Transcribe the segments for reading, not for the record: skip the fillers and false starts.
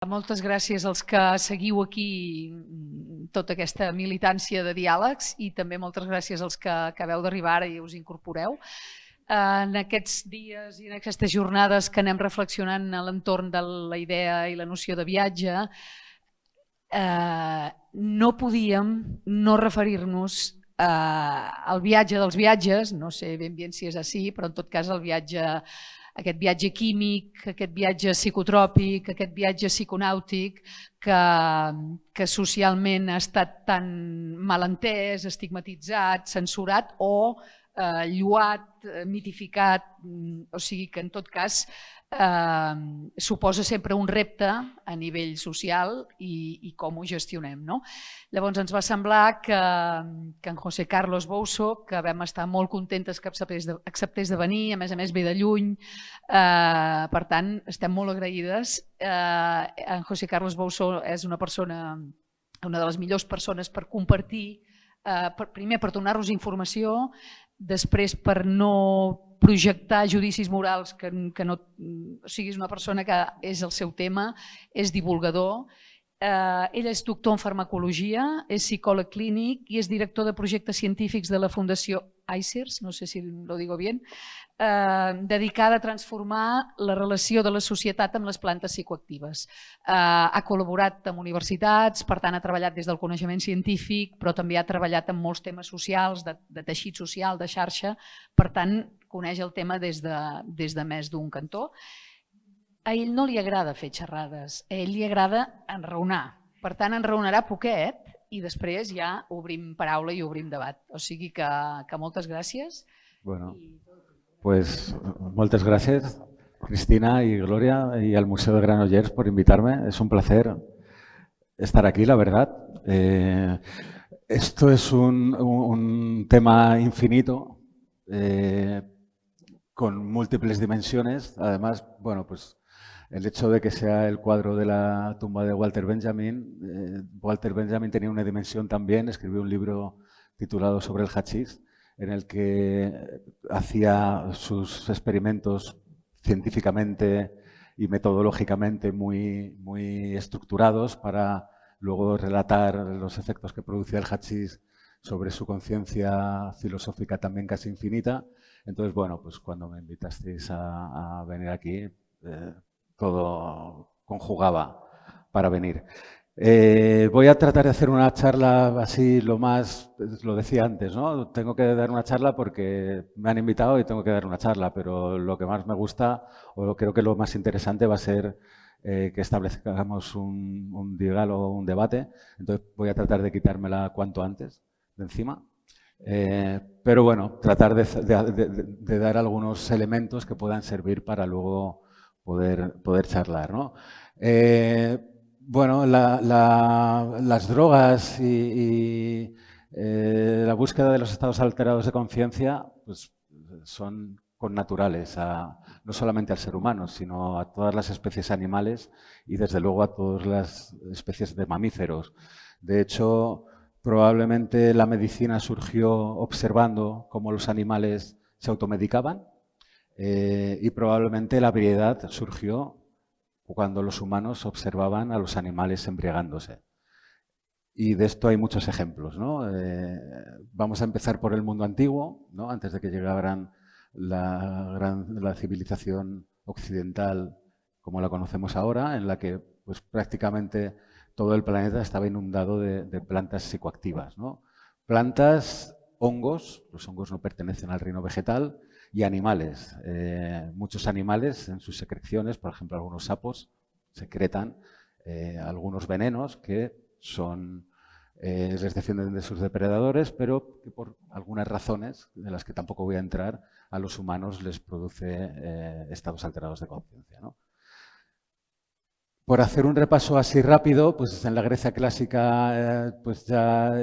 Moltes gràcies als que seguiu aquí tota aquesta militància de diàlegs i també moltes gràcies als que acabeu d'arribar ara i us incorporeu. En aquests dies i en aquestes jornades que anem reflexionant a l'entorn de la idea i la noció de viatge, no podíem no referir-nos al viatge dels viatges, no sé ben bé si és així, però en tot cas el viatge, aquest viatge químic, aquest viatge psicotròpic, aquest viatge psiconàutic que socialment ha estat tan mal entès, estigmatitzat, censurat o lloat, mitificat, o sigui que en tot cas suposa sempre un repte a nivell social i com ho gestionem. Llavors ens va semblar que en José Carlos Bouso, que vam estar molt contentes que acceptés de venir, a més ve de lluny, per tant estem molt agraïdes. En José Carlos Bouso és una persona, una de les millors persones per compartir, primer per donar-nos informació, després per no projectar judicis morals, que no siguis una persona que és el seu tema, és divulgador. Ell és doctor en farmacologia, és psicòleg clínic i és director de projectes científics de la Fundació ICERS, no sé si lo digo bien, dedicada a transformar la relació de la societat amb les plantes psicoactives. Ha col·laborat amb universitats, per tant ha treballat des del coneixement científic, però també ha treballat en molts temes socials, de teixit social, de xarxa, per tant coneix el tema des de més d'un cantó. A ell no li agrada fer xerrades, a ell li agrada enraonar. Per tant, enraonarà poquet i després ja obrim paraula i obrim debat. O sigui que moltes gràcies. Bueno, pues moltes gràcies, Cristina y Gloria, y al Museo de Granollers por invitarme. Es un placer estar aquí, la verdad. Esto es un tema infinito, con múltiples dimensiones. Además, bueno, pues el hecho de que sea el cuadro de la tumba de Walter Benjamin. Walter Benjamin tenía una dimensión también, escribió un libro titulado Sobre el hachís, en el que hacía sus experimentos científicamente y metodológicamente muy estructurados para luego relatar los efectos que producía el hachís sobre su conciencia filosófica también casi infinita. Entonces, bueno, pues cuando me invitasteis a venir aquí, todo conjugaba para venir. Voy a tratar de hacer una charla así lo decía antes, ¿no? Tengo que dar una charla porque me han invitado y tengo que dar una charla, pero lo que más me gusta, o creo que lo más interesante va a ser que establezcamos un diálogo, un debate. Entonces voy a tratar de quitármela cuanto antes de encima. Pero bueno, tratar de dar algunos elementos que puedan servir para luego poder charlar, ¿no? Bueno, las drogas y la búsqueda de los estados alterados de conciencia pues, son connaturales no solamente al ser humano, sino a todas las especies animales y desde luego a todas las especies de mamíferos. De hecho, probablemente la medicina surgió observando cómo los animales se automedicaban y probablemente la ebriedad surgió cuando los humanos observaban a los animales embriagándose. Y de esto hay muchos ejemplos, ¿no? Vamos a empezar por el mundo antiguo, ¿no? Antes de que llegaran la civilización occidental como la conocemos ahora, en la que pues, prácticamente todo el planeta estaba inundado de plantas psicoactivas, ¿no? Plantas, hongos, los hongos no pertenecen al reino vegetal, y animales. Muchos animales en sus secreciones, por ejemplo, algunos sapos secretan algunos venenos que les defienden de sus depredadores, pero que por algunas razones, de las que tampoco voy a entrar, a los humanos les produce estados alterados de conciencia, ¿no? Por hacer un repaso así rápido, pues en la Grecia clásica pues ya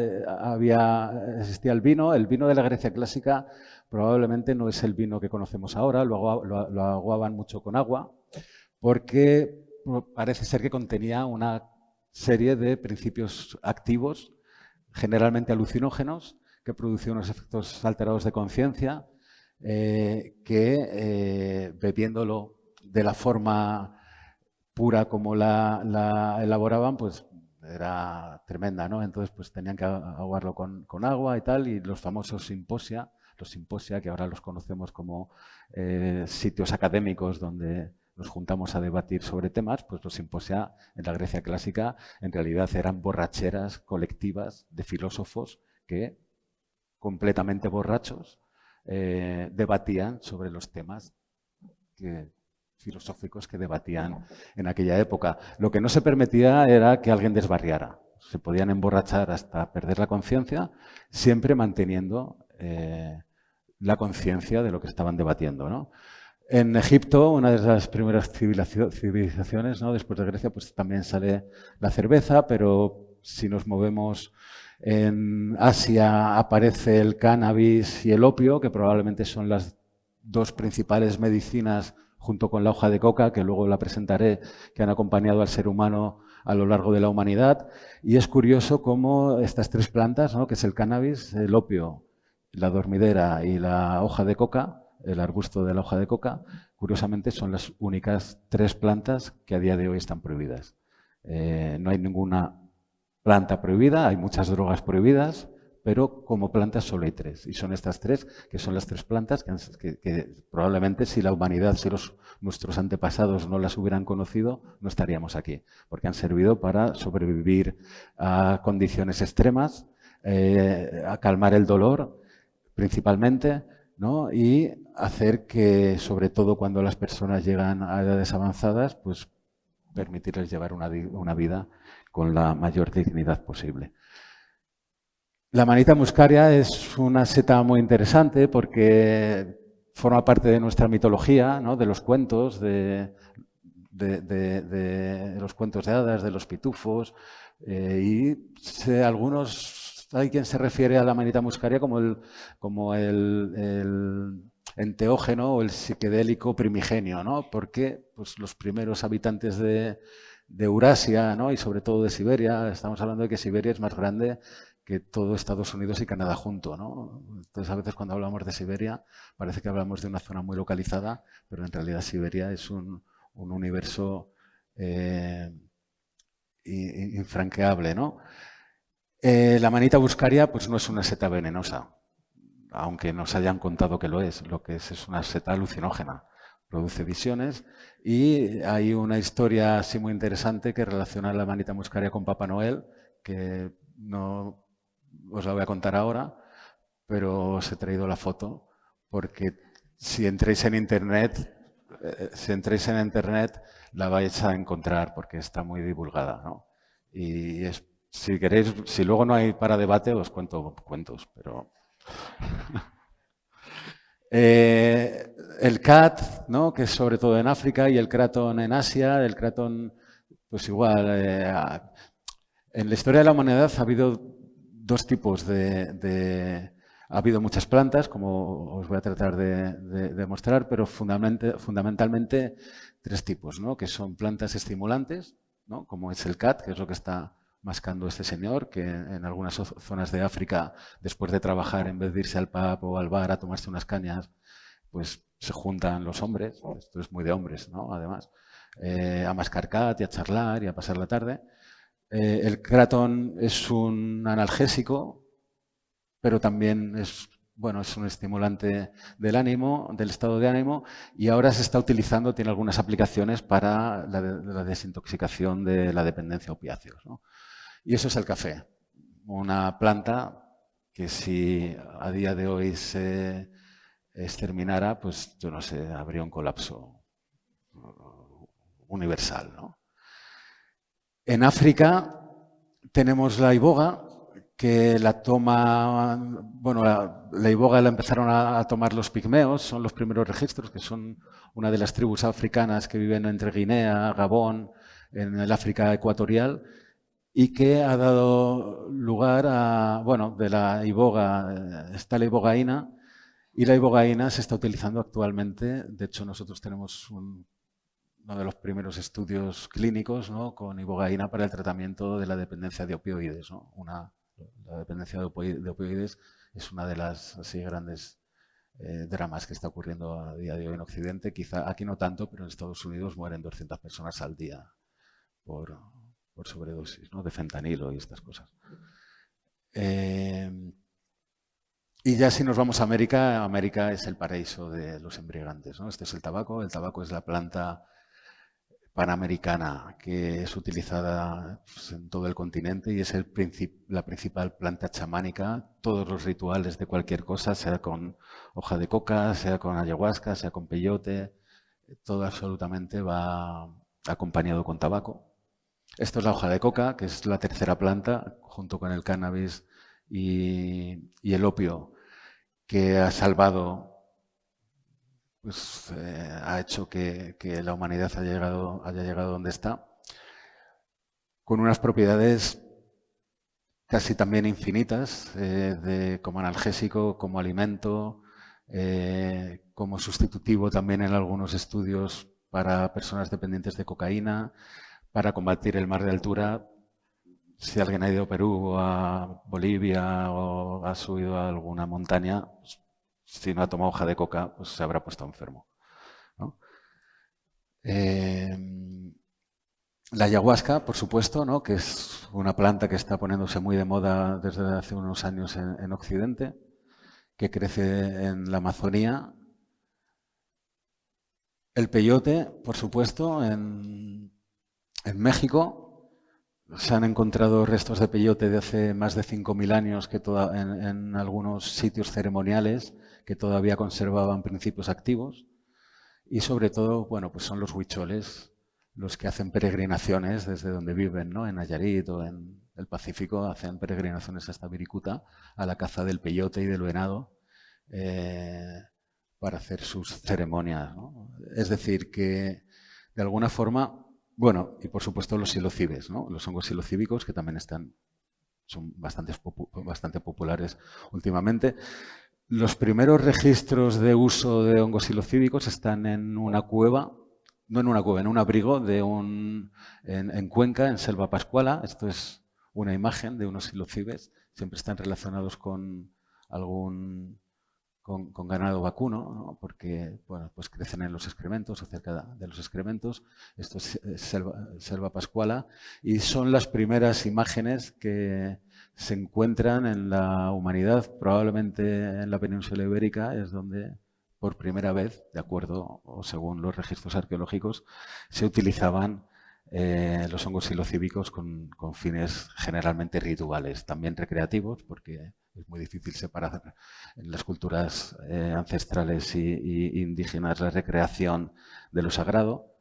existía el vino. El vino de la Grecia clásica probablemente no es el vino que conocemos ahora, lo aguaban mucho con agua, porque parece ser que contenía una serie de principios activos, generalmente alucinógenos, que producían unos efectos alterados de conciencia, que bebiéndolo de la forma pura como la elaboraban, pues era tremenda, ¿no? Entonces, pues tenían que aguarlo con agua y tal, y los famosos simposia, que ahora los conocemos como sitios académicos donde nos juntamos a debatir sobre temas, pues los simposia en la Grecia clásica en realidad eran borracheras colectivas de filósofos que, completamente borrachos, debatían sobre los temas filosóficos que debatían en aquella época. Lo que no se permitía era que alguien desbarriara. Se podían emborrachar hasta perder la conciencia, siempre manteniendo la conciencia de lo que estaban debatiendo, ¿no? En Egipto, una de las primeras civilizaciones, ¿no? Después de Grecia, pues también sale la cerveza, pero si nos movemos en Asia aparece el cannabis y el opio, que probablemente son las dos principales medicinas junto con la hoja de coca, que luego la presentaré, que han acompañado al ser humano a lo largo de la humanidad. Y es curioso cómo estas tres plantas, ¿no? Que es el cannabis, el opio, la dormidera y la hoja de coca, el arbusto de la hoja de coca, curiosamente son las únicas tres plantas que a día de hoy están prohibidas. No hay ninguna planta prohibida, hay muchas drogas prohibidas, pero como plantas solo hay tres. Y son estas tres, que son las tres plantas que probablemente si la humanidad, si nuestros antepasados no las hubieran conocido, no estaríamos aquí. Porque han servido para sobrevivir a condiciones extremas, a calmar el dolor, principalmente, ¿no? Y hacer que, sobre todo cuando las personas llegan a edades avanzadas, pues permitirles llevar una vida con la mayor dignidad posible. La manita muscaria es una seta muy interesante porque forma parte de nuestra mitología, ¿no? De los cuentos, de los cuentos de hadas, de los pitufos, y hay quien se refiere a la manita muscaria como el enteógeno o el psiquedélico primigenio, ¿no? Porque pues, los primeros habitantes de Eurasia, ¿no? Y sobre todo de Siberia, estamos hablando de que Siberia es más grande que todo Estados Unidos y Canadá junto, ¿no? Entonces, a veces cuando hablamos de Siberia parece que hablamos de una zona muy localizada, pero en realidad Siberia es un universo infranqueable, ¿no? La manita muscaria pues no es una seta venenosa, aunque nos hayan contado que lo es. Lo que es una seta alucinógena. Produce visiones y hay una historia así muy interesante que relaciona la manita muscaria con Papá Noel, que no os la voy a contar ahora, pero os he traído la foto porque si entréis en internet, la vais a encontrar porque está muy divulgada, ¿no? Y si queréis, si luego no hay para debate, os cuento cuentos, pero... el cat, ¿no? Que es sobre todo en África, y el cratón en Asia. El cratón, pues igual, en la historia de la humanidad ha habido dos tipos ha habido muchas plantas, como os voy a tratar de mostrar, pero fundamentalmente tres tipos, ¿no? Que son plantas estimulantes, ¿no? Como es el cat, que es lo que está mascando este señor, que en algunas zonas de África, después de trabajar, en vez de irse al pub o al bar a tomarse unas cañas, pues se juntan los hombres, esto es muy de hombres, ¿no? Además, a mascar cat y a charlar y a pasar la tarde. El cratón es un analgésico, pero también es un estimulante del ánimo, del estado de ánimo, y ahora se está utilizando, tiene algunas aplicaciones para la desintoxicación de la dependencia a opiáceos, ¿no? Y eso es el café, una planta que si a día de hoy se exterminara, pues yo no sé, habría un colapso universal, ¿no? En África tenemos la iboga, que la toma, la iboga la empezaron a tomar los pigmeos, son los primeros registros, que son una de las tribus africanas que viven entre Guinea, Gabón, en el África ecuatorial, y que ha dado lugar a, de la iboga, está la ibogaína, y la ibogaína se está utilizando actualmente. De hecho, nosotros tenemos uno de los primeros estudios clínicos, ¿no? Con ibogaína para el tratamiento de la dependencia de opioides, ¿no? La dependencia de opioides es una de las así grandes dramas que está ocurriendo a día de hoy en Occidente. Quizá aquí no tanto, pero en Estados Unidos mueren 200 personas al día por sobredosis, ¿no? De fentanilo y estas cosas. Y ya si nos vamos a América, América es el paraíso de los embriagantes, ¿no? Este es el tabaco es la planta panamericana que es utilizada pues, en todo el continente y es la principal planta chamánica. Todos los rituales de cualquier cosa, sea con hoja de coca, sea con ayahuasca, sea con peyote, todo absolutamente va acompañado con tabaco. Esto es la hoja de coca, que es la tercera planta, junto con el cannabis y el opio, que ha salvado, pues ha hecho que la humanidad haya llegado donde está, con unas propiedades casi también infinitas, como analgésico, como alimento, como sustitutivo también en algunos estudios para personas dependientes de cocaína, para combatir el mar de altura. Si alguien ha ido a Perú o a Bolivia o ha subido a alguna montaña, pues, si no ha tomado hoja de coca, pues se habrá puesto enfermo, ¿no? La ayahuasca, por supuesto, ¿no? Que es una planta que está poniéndose muy de moda desde hace unos años en Occidente, que crece en la Amazonía. El peyote, por supuesto, en México. Se han encontrado restos de peyote de hace más de 5.000 años en algunos sitios ceremoniales que todavía conservaban principios activos. Y sobre todo, bueno, pues son los huicholes los que hacen peregrinaciones desde donde viven, ¿no? En Nayarit o en el Pacífico, hacen peregrinaciones hasta Viricuta a la caza del peyote y del venado para hacer sus ceremonias, ¿no? Es decir, que de alguna forma... Bueno, y por supuesto los psilocibes, ¿no? Los hongos psilocíbicos que también son bastante populares últimamente. Los primeros registros de uso de hongos psilocíbicos están en una cueva, no en una cueva, en un abrigo en Cuenca, en Selva Pascuala. Esto es una imagen de unos psilocibes. Siempre están relacionados con con ganado vacuno, ¿no? Porque bueno, pues crecen en los excrementos o cerca de los excrementos. Esto es selva pascuala y son las primeras imágenes que se encuentran en la humanidad. Probablemente en la península ibérica es donde por primera vez, de acuerdo o según los registros arqueológicos, se utilizaban los hongos psilocíbicos con fines generalmente rituales, también recreativos, porque es muy difícil separar en las culturas ancestrales y indígenas la recreación de lo sagrado.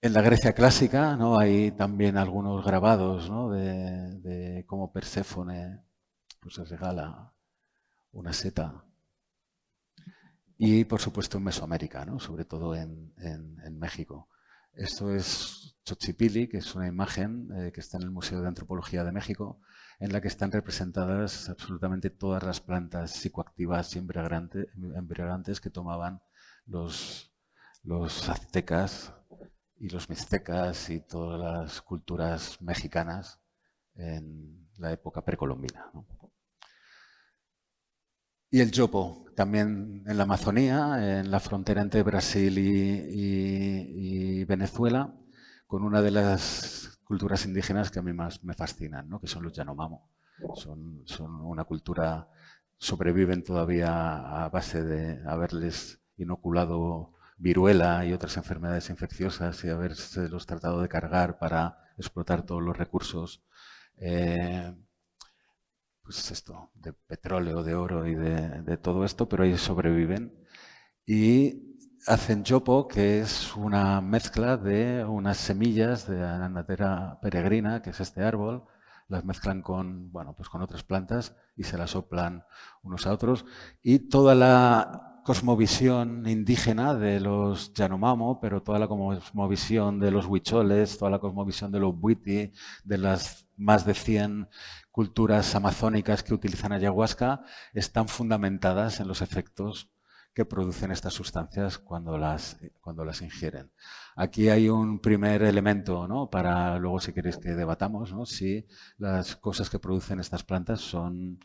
En la Grecia clásica, ¿no? Hay también algunos grabados, ¿no? de cómo Perséfone pues, se regala una seta. Y, por supuesto, en Mesoamérica, ¿no? Sobre todo en México. Esto es Xochipilli, que es una imagen que está en el Museo de Antropología de México, en la que están representadas absolutamente todas las plantas psicoactivas y embriagantes que tomaban los aztecas y los mixtecas y todas las culturas mexicanas en la época precolombina, ¿no? Y el yopo, también en la Amazonía, en la frontera entre Brasil y Venezuela, con una de las culturas indígenas que a mí más me fascinan, ¿no? Que son los Yanomamo. Son una cultura, sobreviven todavía a base de haberles inoculado viruela y otras enfermedades infecciosas y haberse los tratado de cargar para explotar todos los recursos pues esto, de petróleo, de oro y de todo esto, pero ellos sobreviven y hacen yopo, que es una mezcla de unas semillas de Anathera peregrina, que es este árbol, las mezclan con, bueno, pues con otras plantas y se las soplan unos a otros. Y toda la cosmovisión indígena de los Yanomamo, pero toda la cosmovisión de los huicholes, toda la cosmovisión de los Bwiti, de las más de 100 culturas amazónicas que utilizan ayahuasca, están fundamentadas en los efectos que producen estas sustancias cuando las ingieren. Aquí hay un primer elemento, ¿no? Para luego, si queréis que debatamos, ¿no? Si las cosas que producen estas plantas son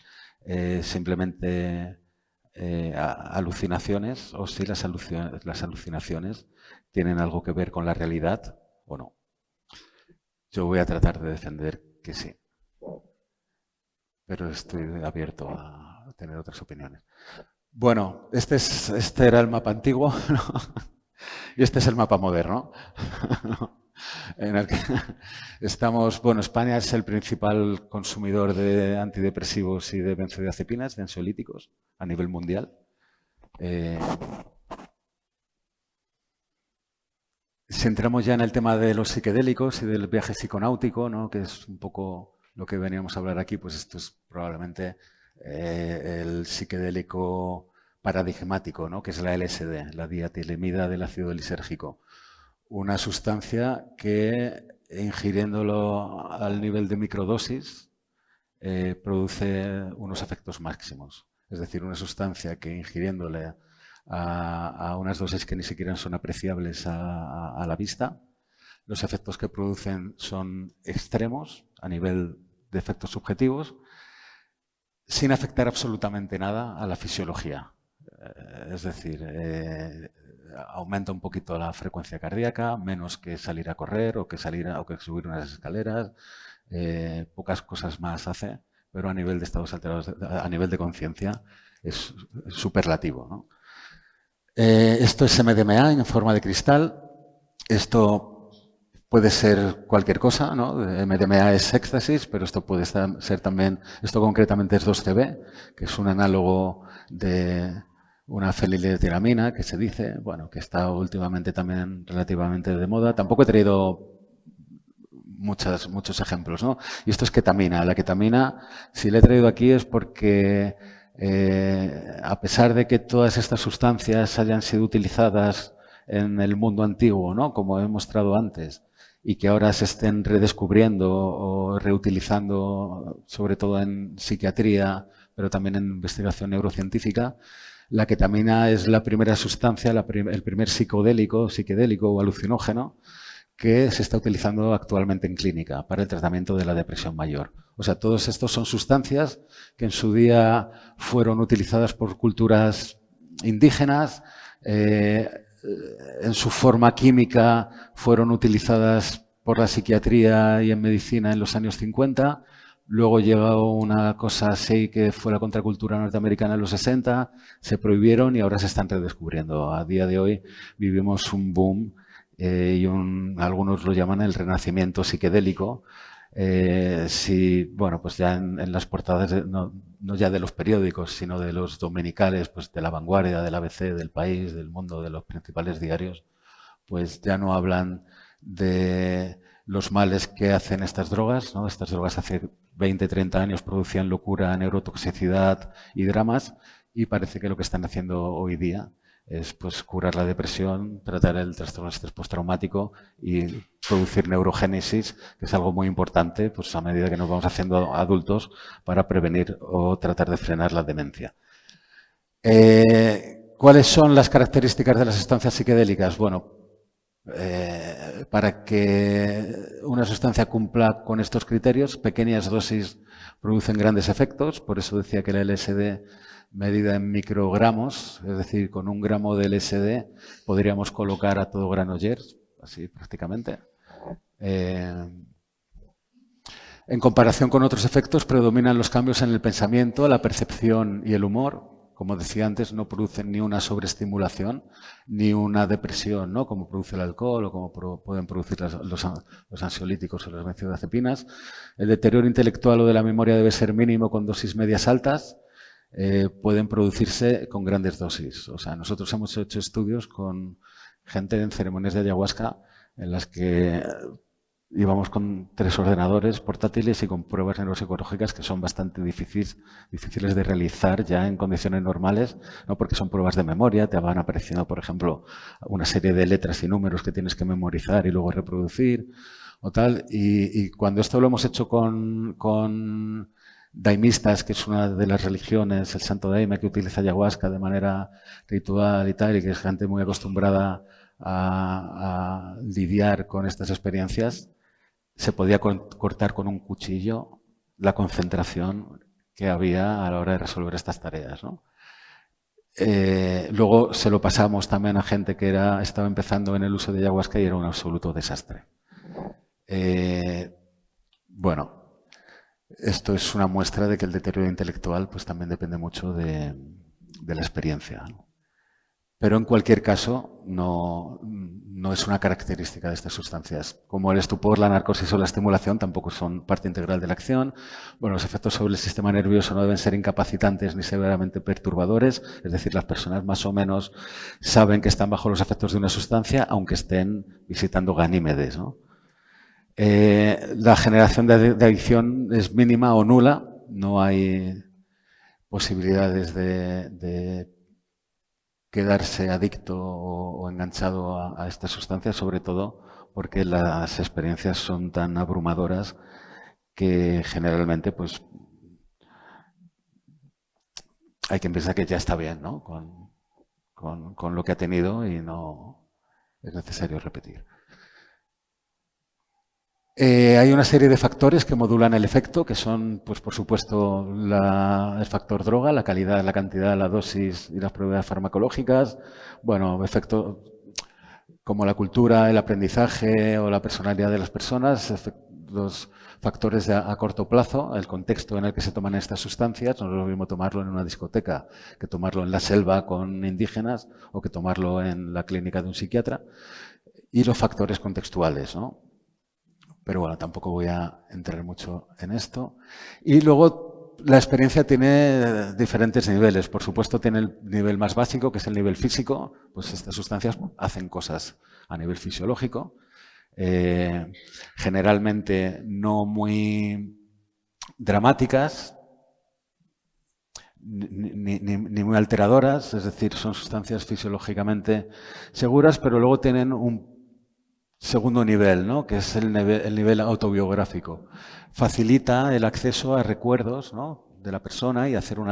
simplemente alucinaciones o si las alucinaciones tienen algo que ver con la realidad o no. Yo voy a tratar de defender que sí, pero estoy abierto a tener otras opiniones. Bueno, este era el mapa antiguo, ¿no? Y este es el mapa moderno, ¿no? En el que estamos, bueno, España es el principal consumidor de antidepresivos y de benzodiazepinas, de ansiolíticos, a nivel mundial. Si entramos ya en el tema de los psicodélicos y del viaje psiconáutico, ¿no? Que es un poco lo que veníamos a hablar aquí, pues esto es probablemente el psicodélico paradigmático, ¿no? Que es la LSD, la dietilamida del ácido lisérgico. Una sustancia que, ingiriéndolo al nivel de microdosis, produce unos efectos máximos. Es decir, una sustancia que, ingiriéndole a unas dosis que ni siquiera son apreciables a la vista, los efectos que producen son extremos a nivel de efectos subjetivos, sin afectar absolutamente nada a la fisiología. Es decir, aumenta un poquito la frecuencia cardíaca, menos que salir a correr o que subir unas escaleras, pocas cosas más hace, pero a nivel de estados alterados, a nivel de conciencia, es superlativo, ¿no? Esto es MDMA en forma de cristal. Esto puede ser cualquier cosa, ¿no? MDMA es éxtasis, pero esto puede ser también, esto concretamente es 2CB, que es un análogo de una feniletilamina, que se dice, bueno, que está últimamente también relativamente de moda. Tampoco he traído muchos ejemplos, ¿no? Y esto es ketamina. La ketamina, si la he traído aquí es porque a pesar de que todas estas sustancias hayan sido utilizadas en el mundo antiguo, ¿no? Como he mostrado antes, y que ahora se estén redescubriendo o reutilizando, sobre todo en psiquiatría, pero también en investigación neurocientífica, la ketamina es la primera sustancia, el primer psicodélico o alucinógeno que se está utilizando actualmente en clínica para el tratamiento de la depresión mayor. O sea, todos estos son sustancias que en su día fueron utilizadas por culturas indígenas, en su forma química fueron utilizadas por la psiquiatría y en medicina en los años 50, luego llegó una cosa así que fue la contracultura norteamericana en los 60, se prohibieron y ahora se están redescubriendo. A día de hoy vivimos un boom y algunos lo llaman el renacimiento psiquedélico. Bueno, pues ya en las portadas, no ya de los periódicos, sino de los dominicales, pues de La Vanguardia, del ABC, del País, del Mundo, de los principales diarios, pues ya no hablan de los males que hacen estas drogas, ¿no? Estas drogas hace 20, 30 años producían locura, neurotoxicidad y dramas, y parece que lo que están haciendo hoy día es pues curar la depresión, tratar el trastorno de estrés postraumático y producir neurogénesis, que es algo muy importante pues a medida que nos vamos haciendo adultos para prevenir o tratar de frenar la demencia. ¿Cuáles son las características de las sustancias psicodélicas? Bueno, para que una sustancia cumpla con estos criterios, pequeñas dosis producen grandes efectos, por eso decía que la LSD medida en microgramos, es decir, con 1 gramo de LSD podríamos colocar a todo Granollers, así prácticamente. En comparación con otros efectos, predominan los cambios en el pensamiento, la percepción y el humor. Como decía antes, no producen ni una sobreestimulación ni una depresión, ¿no? Como produce el alcohol o como pueden producir los ansiolíticos o las benzodiazepinas. El deterioro intelectual o de la memoria debe ser mínimo con dosis medias altas. Pueden producirse con grandes dosis. O sea, nosotros hemos hecho estudios con gente en ceremonias de ayahuasca en las que íbamos con 3 ordenadores portátiles y con pruebas neuropsicológicas que son bastante difíciles de realizar ya en condiciones normales, ¿no? Porque son pruebas de memoria, te van apareciendo, por ejemplo, una serie de letras y números que tienes que memorizar y luego reproducir o tal. Y cuando esto lo hemos hecho con daimistas, que es una de las religiones, el santo daime, que utiliza ayahuasca de manera ritual y tal, y que es gente muy acostumbrada a lidiar con estas experiencias, se podía cortar con un cuchillo la concentración que había a la hora de resolver estas tareas, ¿no? Luego se lo pasamos también a gente que estaba empezando en el uso de ayahuasca y era un absoluto desastre. Bueno, esto es una muestra de que el deterioro intelectual pues, también depende mucho de la experiencia, ¿no? Pero en cualquier caso no es una característica de estas sustancias. Como el estupor, la narcosis o la estimulación tampoco son parte integral de la acción. Bueno, los efectos sobre el sistema nervioso no deben ser incapacitantes ni severamente perturbadores, es decir, las personas más o menos saben que están bajo los efectos de una sustancia aunque estén visitando Ganímedes, ¿no? La generación de adicción es mínima o nula, no hay posibilidades de quedarse adicto o enganchado a estas sustancias, sobre todo porque las experiencias son tan abrumadoras que generalmente pues hay quien piensa que ya está bien, ¿no? con lo que ha tenido y no es necesario repetir. Hay una serie de factores que modulan el efecto, que son, pues, por supuesto, el factor droga, la calidad, la cantidad, la dosis y las propiedades farmacológicas. Bueno, efectos como la cultura, el aprendizaje o la personalidad de las personas, los factores a corto plazo, el contexto en el que se toman estas sustancias. No es lo mismo tomarlo en una discoteca que tomarlo en la selva con indígenas o que tomarlo en la clínica de un psiquiatra. Y los factores contextuales, ¿no? Pero bueno, tampoco voy a entrar mucho en esto. Y luego la experiencia tiene diferentes niveles. Por supuesto tiene el nivel más básico, que es el nivel físico. Pues estas sustancias hacen cosas a nivel fisiológico. Generalmente no muy dramáticas, ni muy alteradoras. Es decir, son sustancias fisiológicamente seguras, pero luego tienen un segundo nivel, ¿no? Que es el nivel autobiográfico. Facilita el acceso a recuerdos, ¿no? De la persona y hacer un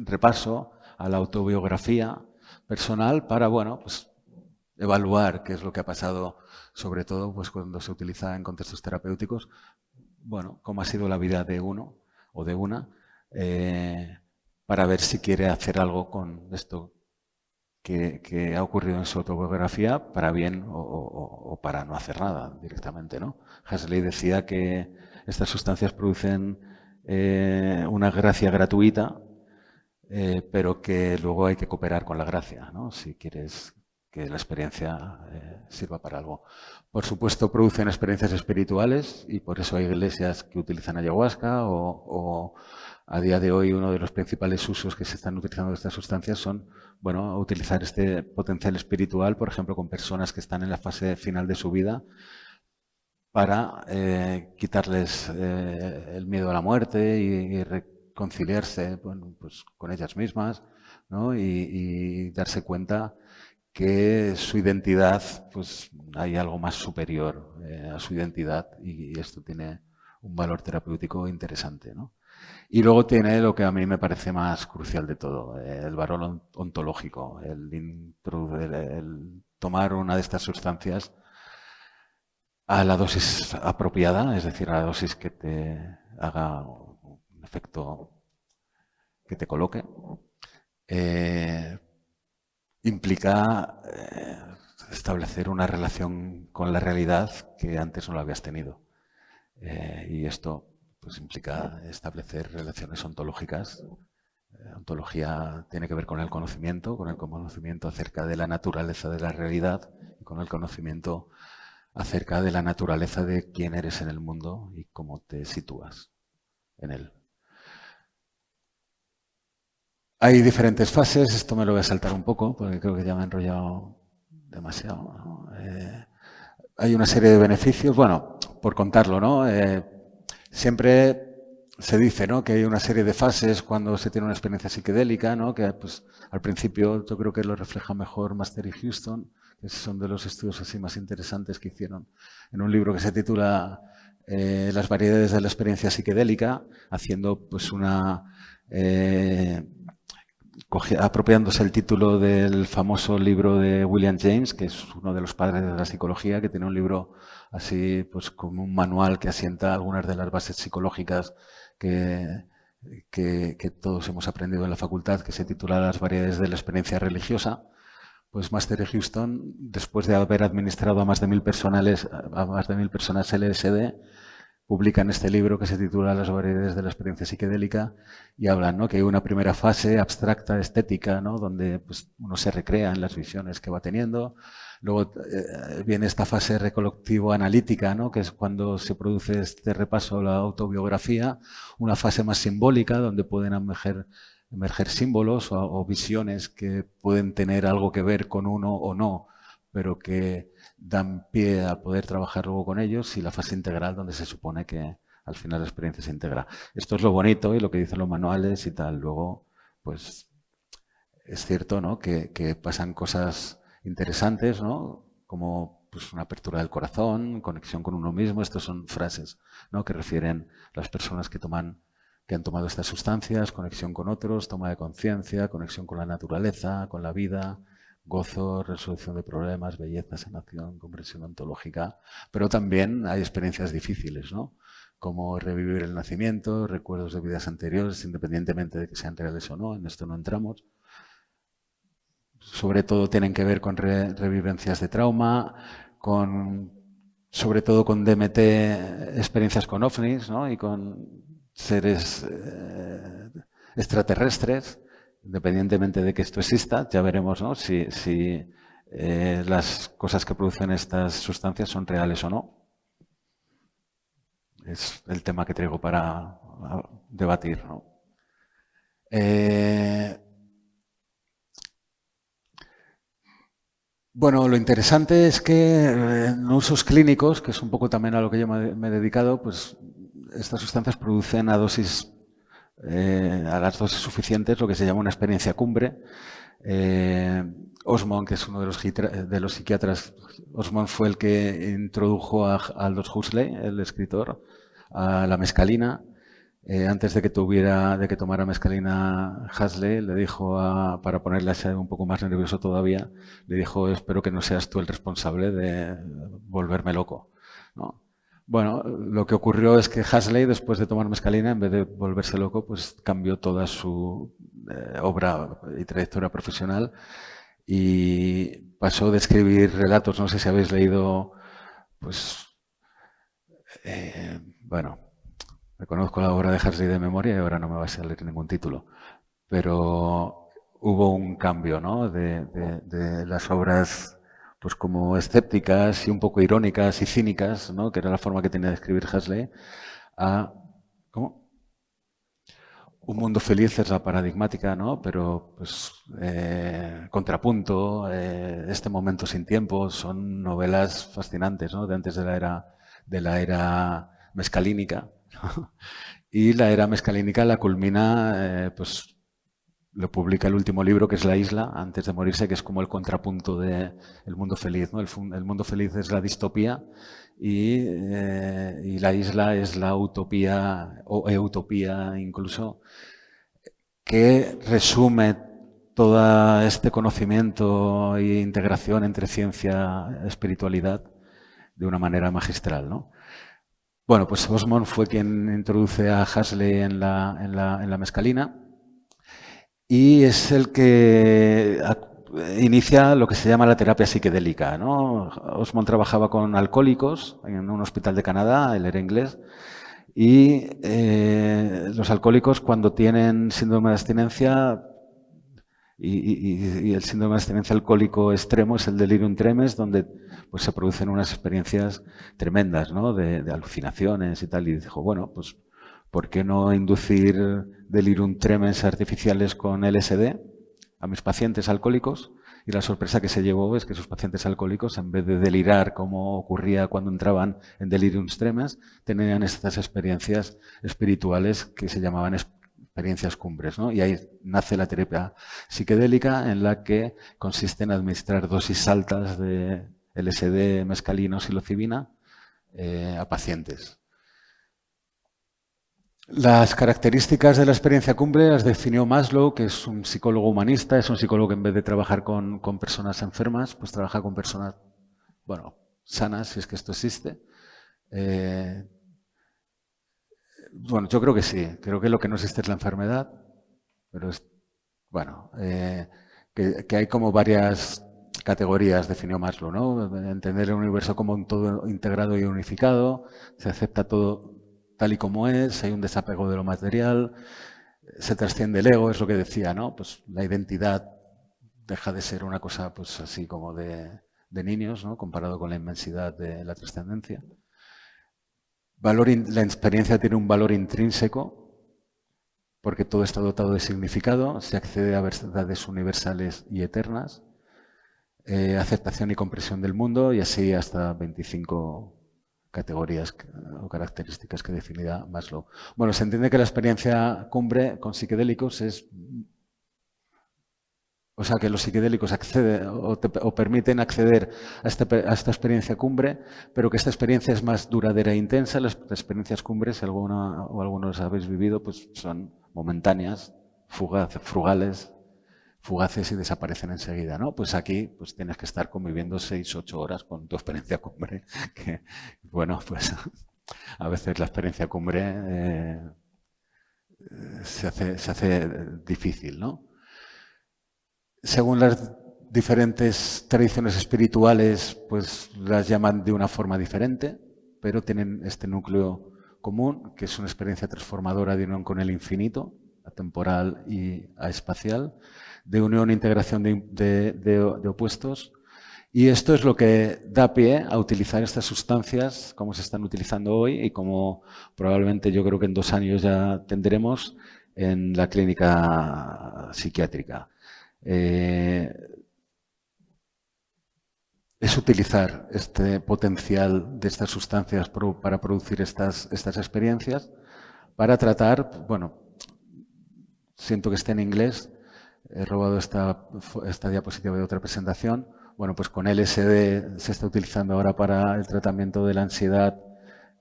repaso a la autobiografía personal para, bueno, pues evaluar qué es lo que ha pasado, sobre todo pues cuando se utiliza en contextos terapéuticos, bueno, cómo ha sido la vida de uno o de una, para ver si quiere hacer algo con esto que ha ocurrido en su autobiografía, para bien o para no hacer nada directamente, ¿no? Huxley decía que estas sustancias producen una gracia gratuita, pero que luego hay que cooperar con la gracia, ¿no? Si quieres que la experiencia sirva para algo. Por supuesto, producen experiencias espirituales y por eso hay iglesias que utilizan ayahuasca o a día de hoy uno de los principales usos que se están utilizando de estas sustancias son, bueno, utilizar este potencial espiritual, por ejemplo, con personas que están en la fase final de su vida para quitarles el miedo a la muerte y reconciliarse, bueno, pues, con ellas mismas, ¿no? Y darse cuenta que su identidad, pues hay algo más superior a su identidad y esto tiene un valor terapéutico interesante, ¿no? Y luego tiene lo que a mí me parece más crucial de todo, el valor ontológico, el tomar una de estas sustancias a la dosis apropiada, es decir, a la dosis que te haga un efecto que te coloque. Implica establecer una relación con la realidad que antes no la habías tenido. Y esto pues implica establecer relaciones ontológicas. Ontología tiene que ver con el conocimiento acerca de la naturaleza de la realidad y con el conocimiento acerca de la naturaleza de quién eres en el mundo y cómo te sitúas en él. Hay diferentes fases, esto me lo voy a saltar un poco porque creo que ya me he enrollado demasiado, ¿no? Hay una serie de beneficios, bueno, por contarlo, ¿no? Siempre se dice, ¿no?, que hay una serie de fases cuando se tiene una experiencia psicodélica, ¿no?, que pues al principio yo creo que lo refleja mejor Master y Houston, que son de los estudios así más interesantes que hicieron en un libro que se titula Las variedades de la experiencia psicodélica, haciendo pues una apropiándose el título del famoso libro de William James, que es uno de los padres de la psicología, que tiene un libro así pues como un manual que asienta algunas de las bases psicológicas que todos hemos aprendido en la facultad, que se titula Las variedades de la experiencia religiosa. pues Master y Houston, después de haber administrado a más de 1000 personas LSD, publican este libro que se titula Las variedades de la experiencia psiquedélica y hablan, ¿no?, que hay una primera fase abstracta, estética, ¿no?, donde pues, uno se recrea en las visiones que va teniendo. Luego viene esta fase recolectivo-analítica, ¿no?, que es cuando se produce este repaso a la autobiografía. Una fase más simbólica, donde pueden emerger símbolos o visiones que pueden tener algo que ver con uno o no, pero que dan pie a poder trabajar luego con ellos, y la fase integral, donde se supone que al final la experiencia se integra. Esto es lo bonito y lo que dicen los manuales y tal. Luego, pues es cierto, ¿no?, que pasan cosas interesantes, ¿no?, como pues, una apertura del corazón, conexión con uno mismo. Estas son frases, ¿no?, que refieren las personas que han tomado estas sustancias: conexión con otros, toma de conciencia, conexión con la naturaleza, con la vida, gozo, resolución de problemas, belleza, sanación, comprensión ontológica. Pero también hay experiencias difíciles, ¿no?, como revivir el nacimiento, recuerdos de vidas anteriores, independientemente de que sean reales o no. En esto no entramos. Sobre todo tienen que ver con revivencias de trauma, sobre todo con DMT, experiencias con ovnis, ¿no?, y con seres extraterrestres. Independientemente de que esto exista, ya veremos, ¿no?, si las cosas que producen estas sustancias son reales o no. Es el tema que traigo para debatir, ¿no? Bueno, lo interesante es que en usos clínicos, que es un poco también a lo que yo me he dedicado, pues estas sustancias producen a las dosis suficientes lo que se llama una experiencia cumbre. Osmond, que es uno de los psiquiatras, Osmond fue el que introdujo a Aldous Huxley, el escritor, a la mescalina. Antes de que tomara mescalina, Huxley le dijo, para ponerle a ser un poco más nervioso todavía, le dijo: espero que no seas tú el responsable de volverme loco, ¿no? Bueno, lo que ocurrió es que Huxley, después de tomar mescalina, en vez de volverse loco, pues cambió toda su obra y trayectoria profesional, y pasó de escribir relatos. No sé si habéis leído, pues, bueno, reconozco la obra de Huxley de memoria y ahora no me va a salir ningún título, pero hubo un cambio, ¿no?, de las obras pues como escépticas y un poco irónicas y cínicas, ¿no?, que era la forma que tenía de escribir Huxley, a ¿cómo? Un mundo feliz es la paradigmática, ¿no?, pero pues Contrapunto, Este momento sin tiempo, son novelas fascinantes, ¿no?, de antes de la era mescalínica. Y la era mescalínica la culmina, pues lo publica el último libro, que es La isla, antes de morirse, que es como el contrapunto de El mundo feliz, ¿no? El mundo feliz es la distopía y La isla es la utopía, o eutopía incluso, que resume todo este conocimiento e integración entre ciencia y espiritualidad de una manera magistral, ¿no? Bueno, pues Osmond fue quien introduce a Huxley en la mescalina, y es el que inicia lo que se llama la terapia psiquedélica, ¿no? Osmond trabajaba con alcohólicos en un hospital de Canadá, él era inglés, y los alcohólicos, cuando tienen síndrome de abstinencia, y el síndrome de abstinencia alcohólico extremo es el delirium tremens, donde pues, se producen unas experiencias tremendas, ¿no?, de alucinaciones y tal. Y dijo, bueno, pues ¿por qué no inducir delirium tremens artificiales con LSD a mis pacientes alcohólicos? Y la sorpresa que se llevó es que sus pacientes alcohólicos, en vez de delirar como ocurría cuando entraban en delirium tremens, tenían estas experiencias espirituales que se llamaban experiencias cumbres, ¿no? Y ahí nace la terapia psiquedélica, en la que consiste en administrar dosis altas de LSD, mescalina o psilocibina a pacientes. Las características de la experiencia cumbre las definió Maslow, que es un psicólogo humanista. Es un psicólogo que, en vez de trabajar con personas enfermas, pues trabaja con personas, bueno, sanas, si es que esto existe. Bueno, yo creo que sí. Creo que lo que no existe es la enfermedad, pero es, bueno, que hay como varias categorías definió Maslow, ¿no? Entender el universo como un todo integrado y unificado, se acepta todo tal y como es, hay un desapego de lo material, se trasciende el ego, es lo que decía, ¿no? Pues la identidad deja de ser una cosa pues así como de niños, ¿no? Comparado con la inmensidad de la trascendencia. La experiencia tiene un valor intrínseco porque todo está dotado de significado, se accede a verdades universales y eternas, aceptación y comprensión del mundo y así hasta 25 categorías o características que definirá Maslow. Bueno, se entiende que la experiencia cumbre con psicodélicos es... O sea, que los psicodélicos acceden o permiten acceder a esta experiencia cumbre, pero que esta experiencia es más duradera e intensa. Las experiencias cumbres, si alguna o algunos habéis vivido, pues son momentáneas, fugaces y desaparecen enseguida, ¿no? Pues aquí pues tienes que estar conviviendo 6 u 8 horas con tu experiencia cumbre, que, bueno, pues a veces la experiencia cumbre se hace difícil, ¿no? Según las diferentes tradiciones espirituales, pues las llaman de una forma diferente, pero tienen este núcleo común, que es una experiencia transformadora de unión con el infinito, atemporal y aespacial, de unión e integración de opuestos. Y esto es lo que da pie a utilizar estas sustancias como se están utilizando hoy y como probablemente yo creo que en 2 años ya tendremos en la clínica psiquiátrica. Es utilizar este potencial de estas sustancias para producir estas experiencias, para tratar, bueno, siento que esté en inglés, he robado esta diapositiva de otra presentación, bueno, pues con LSD se está utilizando ahora para el tratamiento de la ansiedad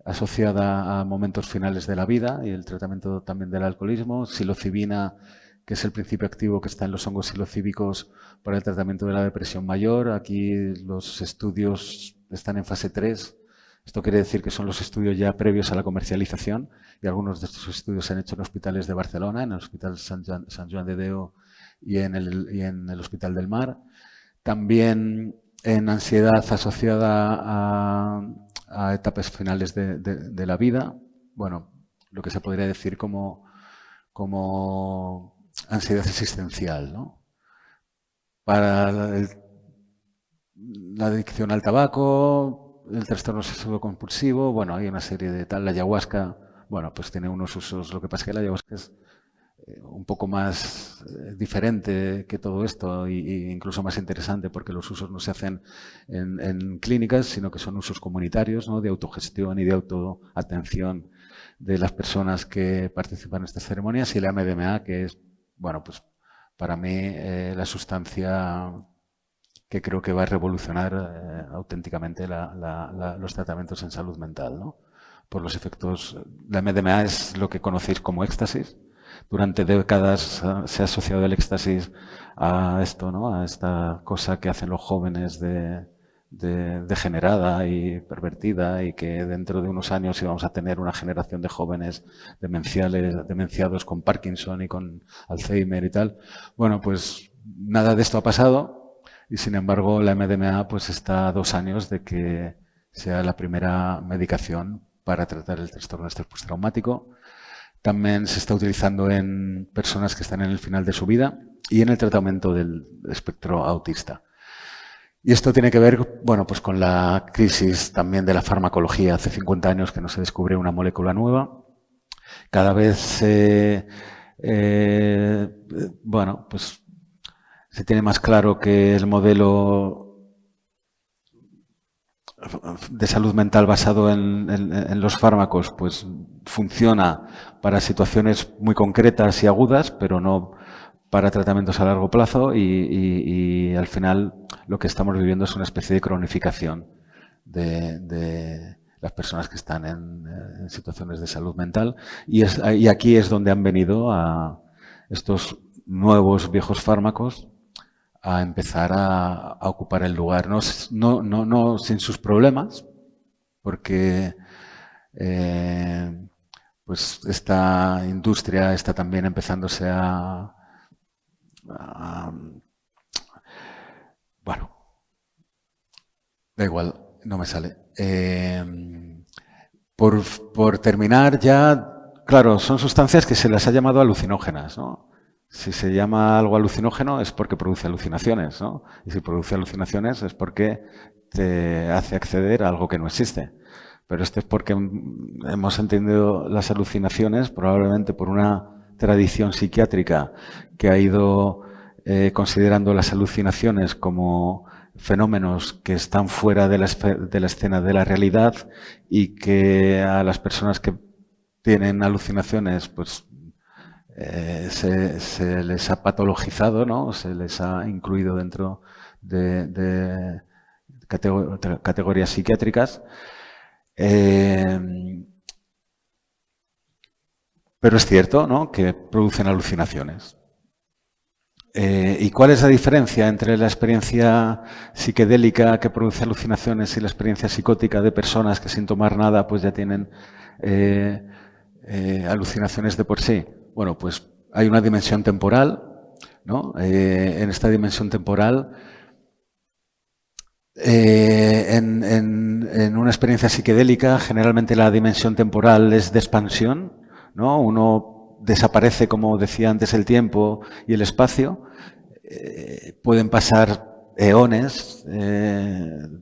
asociada a momentos finales de la vida y el tratamiento también del alcoholismo, psilocibina, que es el principio activo que está en los hongos psilocíbicos para el tratamiento de la depresión mayor. Aquí los estudios están en fase 3. Esto quiere decir que son los estudios ya previos a la comercialización y algunos de estos estudios se han hecho en hospitales de Barcelona, en el Hospital Sant Joan de Déu y en el Hospital del Mar. También en ansiedad asociada a etapas finales de la vida. Bueno, lo que se podría decir como ansiedad existencial, ¿no? Para la adicción al tabaco, el trastorno obsesivo compulsivo, bueno, hay una serie de tal, la ayahuasca, bueno, pues tiene unos usos, lo que pasa es que la ayahuasca es un poco más diferente que todo esto e incluso más interesante porque los usos no se hacen en clínicas, sino que son usos comunitarios, ¿no? De autogestión y de autoatención de las personas que participan en estas ceremonias y la MDMA, que es, bueno, pues para mí la sustancia que creo que va a revolucionar auténticamente los tratamientos en salud mental, ¿no? Por los efectos. La MDMA es lo que conocéis como éxtasis. Durante décadas se ha asociado el éxtasis a esto, ¿no? A esta cosa que hacen los jóvenes degenerada y pervertida y que dentro de unos años íbamos a tener una generación de jóvenes demenciados con Parkinson y con Alzheimer y tal. Bueno, pues nada de esto ha pasado y sin embargo la MDMA pues está a 2 años de que sea la primera medicación para tratar el trastorno de estrés postraumático. También se está utilizando en personas que están en el final de su vida y en el tratamiento del espectro autista. Y esto tiene que ver, bueno, pues con la crisis también de la farmacología. Hace 50 años que no se descubre una molécula nueva. Cada vez bueno, pues se tiene más claro que el modelo de salud mental basado en los fármacos pues funciona para situaciones muy concretas y agudas, pero no para tratamientos a largo plazo y al final lo que estamos viviendo es una especie de cronificación de las personas que están en situaciones de salud mental y aquí es donde han venido a estos nuevos viejos fármacos a empezar a ocupar el lugar, no sin sus problemas, porque pues esta industria está también empezándose bueno, Da igual, no me sale. Por terminar ya, claro, son sustancias que se las ha llamado alucinógenas, ¿no? Si se llama algo alucinógeno es porque produce alucinaciones, ¿no? Y si produce alucinaciones es porque te hace acceder a algo que no existe. Pero esto es porque hemos entendido las alucinaciones probablemente por una tradición psiquiátrica que ha ido considerando las alucinaciones como fenómenos que están fuera de la escena de la realidad y que a las personas que tienen alucinaciones pues se les ha patologizado, ¿no? Se les ha incluido dentro de categorías psiquiátricas. Pero es cierto, ¿no?, que producen alucinaciones. ¿Y cuál es la diferencia entre la experiencia psiquedélica que produce alucinaciones y la experiencia psicótica de personas que sin tomar nada pues ya tienen alucinaciones de por sí? Bueno, pues hay una dimensión temporal, ¿no? En esta dimensión temporal, en una experiencia psiquedélica, generalmente la dimensión temporal es de expansión, ¿no? Uno desaparece, como decía antes, el tiempo y el espacio. Pueden pasar eones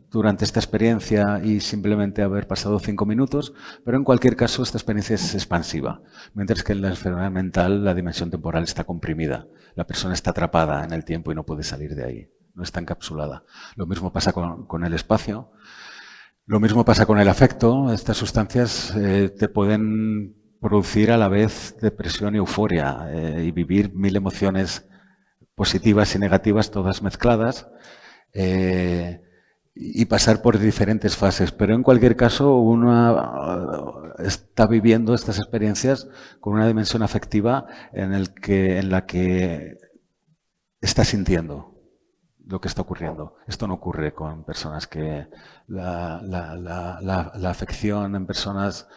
durante esta experiencia y simplemente haber pasado 5 minutos, pero en cualquier caso esta experiencia es expansiva, mientras que en la enfermedad mental la dimensión temporal está comprimida. La persona está atrapada en el tiempo y no puede salir de ahí, no está encapsulada. Lo mismo pasa con el espacio, lo mismo pasa con el afecto. Estas sustancias te pueden producir a la vez depresión y euforia y vivir 1000 emociones positivas y negativas, todas mezcladas, y pasar por diferentes fases. Pero en cualquier caso, uno está viviendo estas experiencias con una dimensión afectiva en la que está sintiendo lo que está ocurriendo. Esto no ocurre con personas que la afección en personas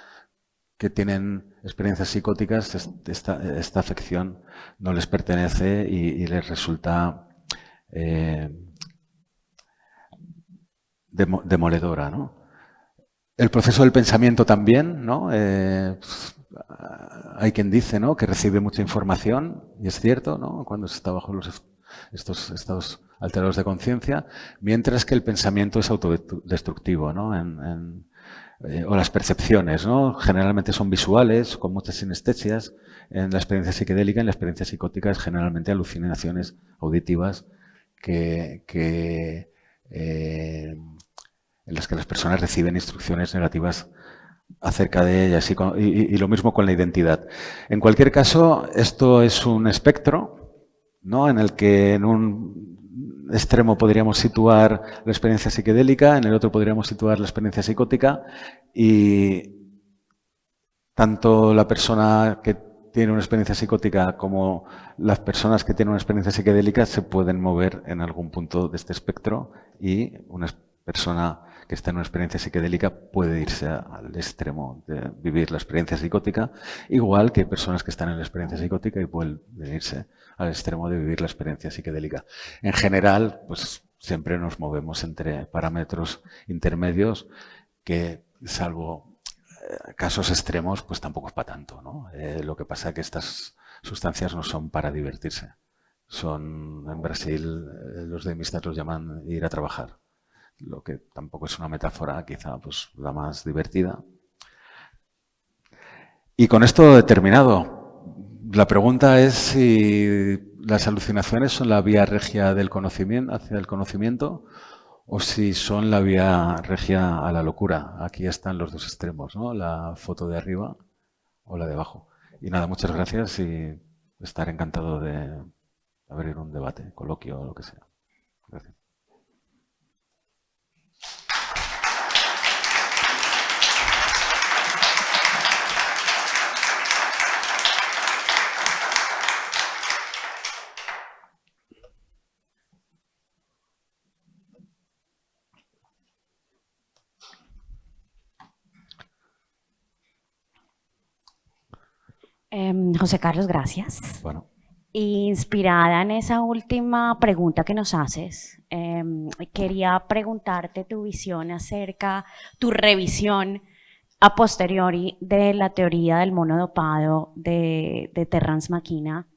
que tienen experiencias psicóticas, esta afección no les pertenece y les resulta demoledora, ¿no? El proceso del pensamiento también, ¿no? Hay quien dice, ¿no?, que recibe mucha información, y es cierto, ¿no?, cuando se está bajo estos estados alterados de conciencia, mientras que el pensamiento es autodestructivo, ¿no? O las percepciones, ¿no? Generalmente son visuales, con muchas sinestesias. En la experiencia psiquedélica, en la experiencia psicótica, es generalmente alucinaciones auditivas en las que las personas reciben instrucciones negativas acerca de ellas, y lo mismo con la identidad. En cualquier caso, esto es un espectro, ¿no?, en el que en un extremo podríamos situar la experiencia psiquedélica, en el otro podríamos situar la experiencia psicótica, y tanto la persona que tiene una experiencia psicótica como las personas que tienen una experiencia psiquedélica se pueden mover en algún punto de este espectro, y una persona que está en una experiencia psiquedélica puede irse al extremo de vivir la experiencia psicótica, igual que personas que están en la experiencia psicótica y pueden irse al extremo de vivir la experiencia psicodélica. En general, pues siempre nos movemos entre parámetros intermedios que, salvo casos extremos, pues tampoco es para tanto, ¿no? Lo que pasa es que estas sustancias no son para divertirse. Son, en Brasil, los demistas los llaman ir a trabajar, lo que tampoco es una metáfora quizá pues la más divertida. Y con esto he terminado. La pregunta es si las alucinaciones son la vía regia del conocimiento, hacia el conocimiento, o si son la vía regia a la locura. Aquí están los dos extremos, ¿no? La foto de arriba o la de abajo. Y nada, muchas gracias y estaré encantado de abrir un debate, coloquio o lo que sea. Gracias. José Carlos, gracias. Bueno. Inspirada en esa última pregunta que nos haces, quería preguntarte tu visión acerca, tu revisión a posteriori de la teoría del mono dopado de Terrence McKenna,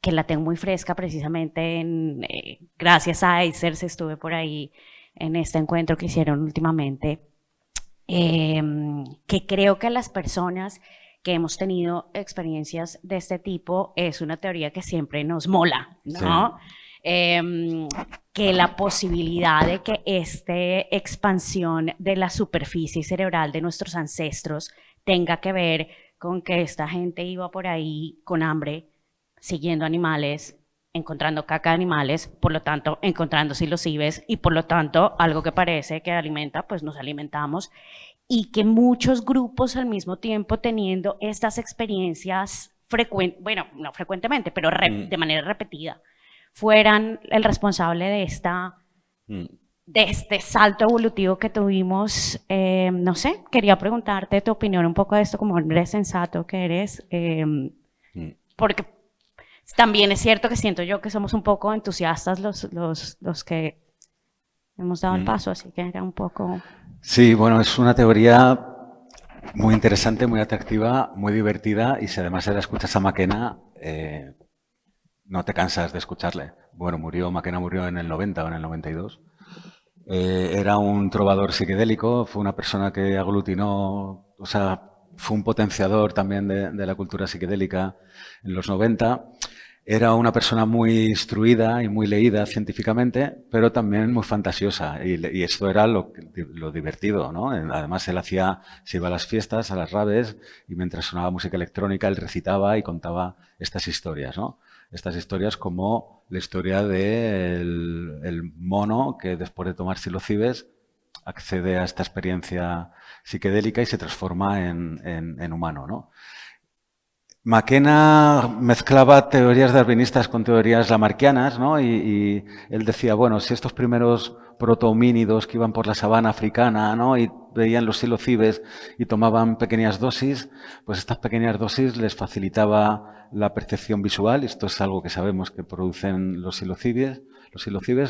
que la tengo muy fresca precisamente gracias a ICERS estuve por ahí en este encuentro que hicieron últimamente, que creo que las personas que hemos tenido experiencias de este tipo es una teoría que siempre nos mola, ¿no? Sí. Que la posibilidad de que esta expansión de la superficie cerebral de nuestros ancestros tenga que ver con que esta gente iba por ahí con hambre, siguiendo animales, encontrando caca de animales, por lo tanto encontrando psilocibes y por lo tanto algo que parece que alimenta, pues nos alimentamos, y que muchos grupos al mismo tiempo teniendo estas experiencias bueno, no frecuentemente, pero de manera repetida, fueran el responsable de este salto evolutivo que tuvimos. No sé, quería preguntarte tu opinión un poco de esto como hombre sensato que eres, porque también es cierto que siento yo que somos un poco entusiastas los que hemos dado el paso, así que era un poco... Sí, bueno, es una teoría muy interesante, muy atractiva, muy divertida, y si además la escuchas a McKenna, no te cansas de escucharle. Bueno, McKenna murió en el 90 o en el 92. Era un trovador psiquedélico, fue una persona que aglutinó, o sea, fue un potenciador también de la cultura psicodélica en los 90. Era una persona muy instruida y muy leída científicamente, pero también muy fantasiosa. Y esto era lo divertido, ¿no? Además, se iba a las fiestas, a las raves, y mientras sonaba música electrónica, él recitaba y contaba estas historias, ¿no? Estas historias como la historia del mono que después de tomar psilocibes accede a esta experiencia psiquedélica y se transforma en humano, ¿no? McKenna mezclaba teorías darwinistas con teorías lamarckianas, ¿no? Y él decía, bueno, si estos primeros protohomínidos que iban por la sabana africana, ¿no? Y veían los psilocibes y tomaban pequeñas dosis, pues estas pequeñas dosis les facilitaba la percepción visual, y esto es algo que sabemos que producen los psilocibes,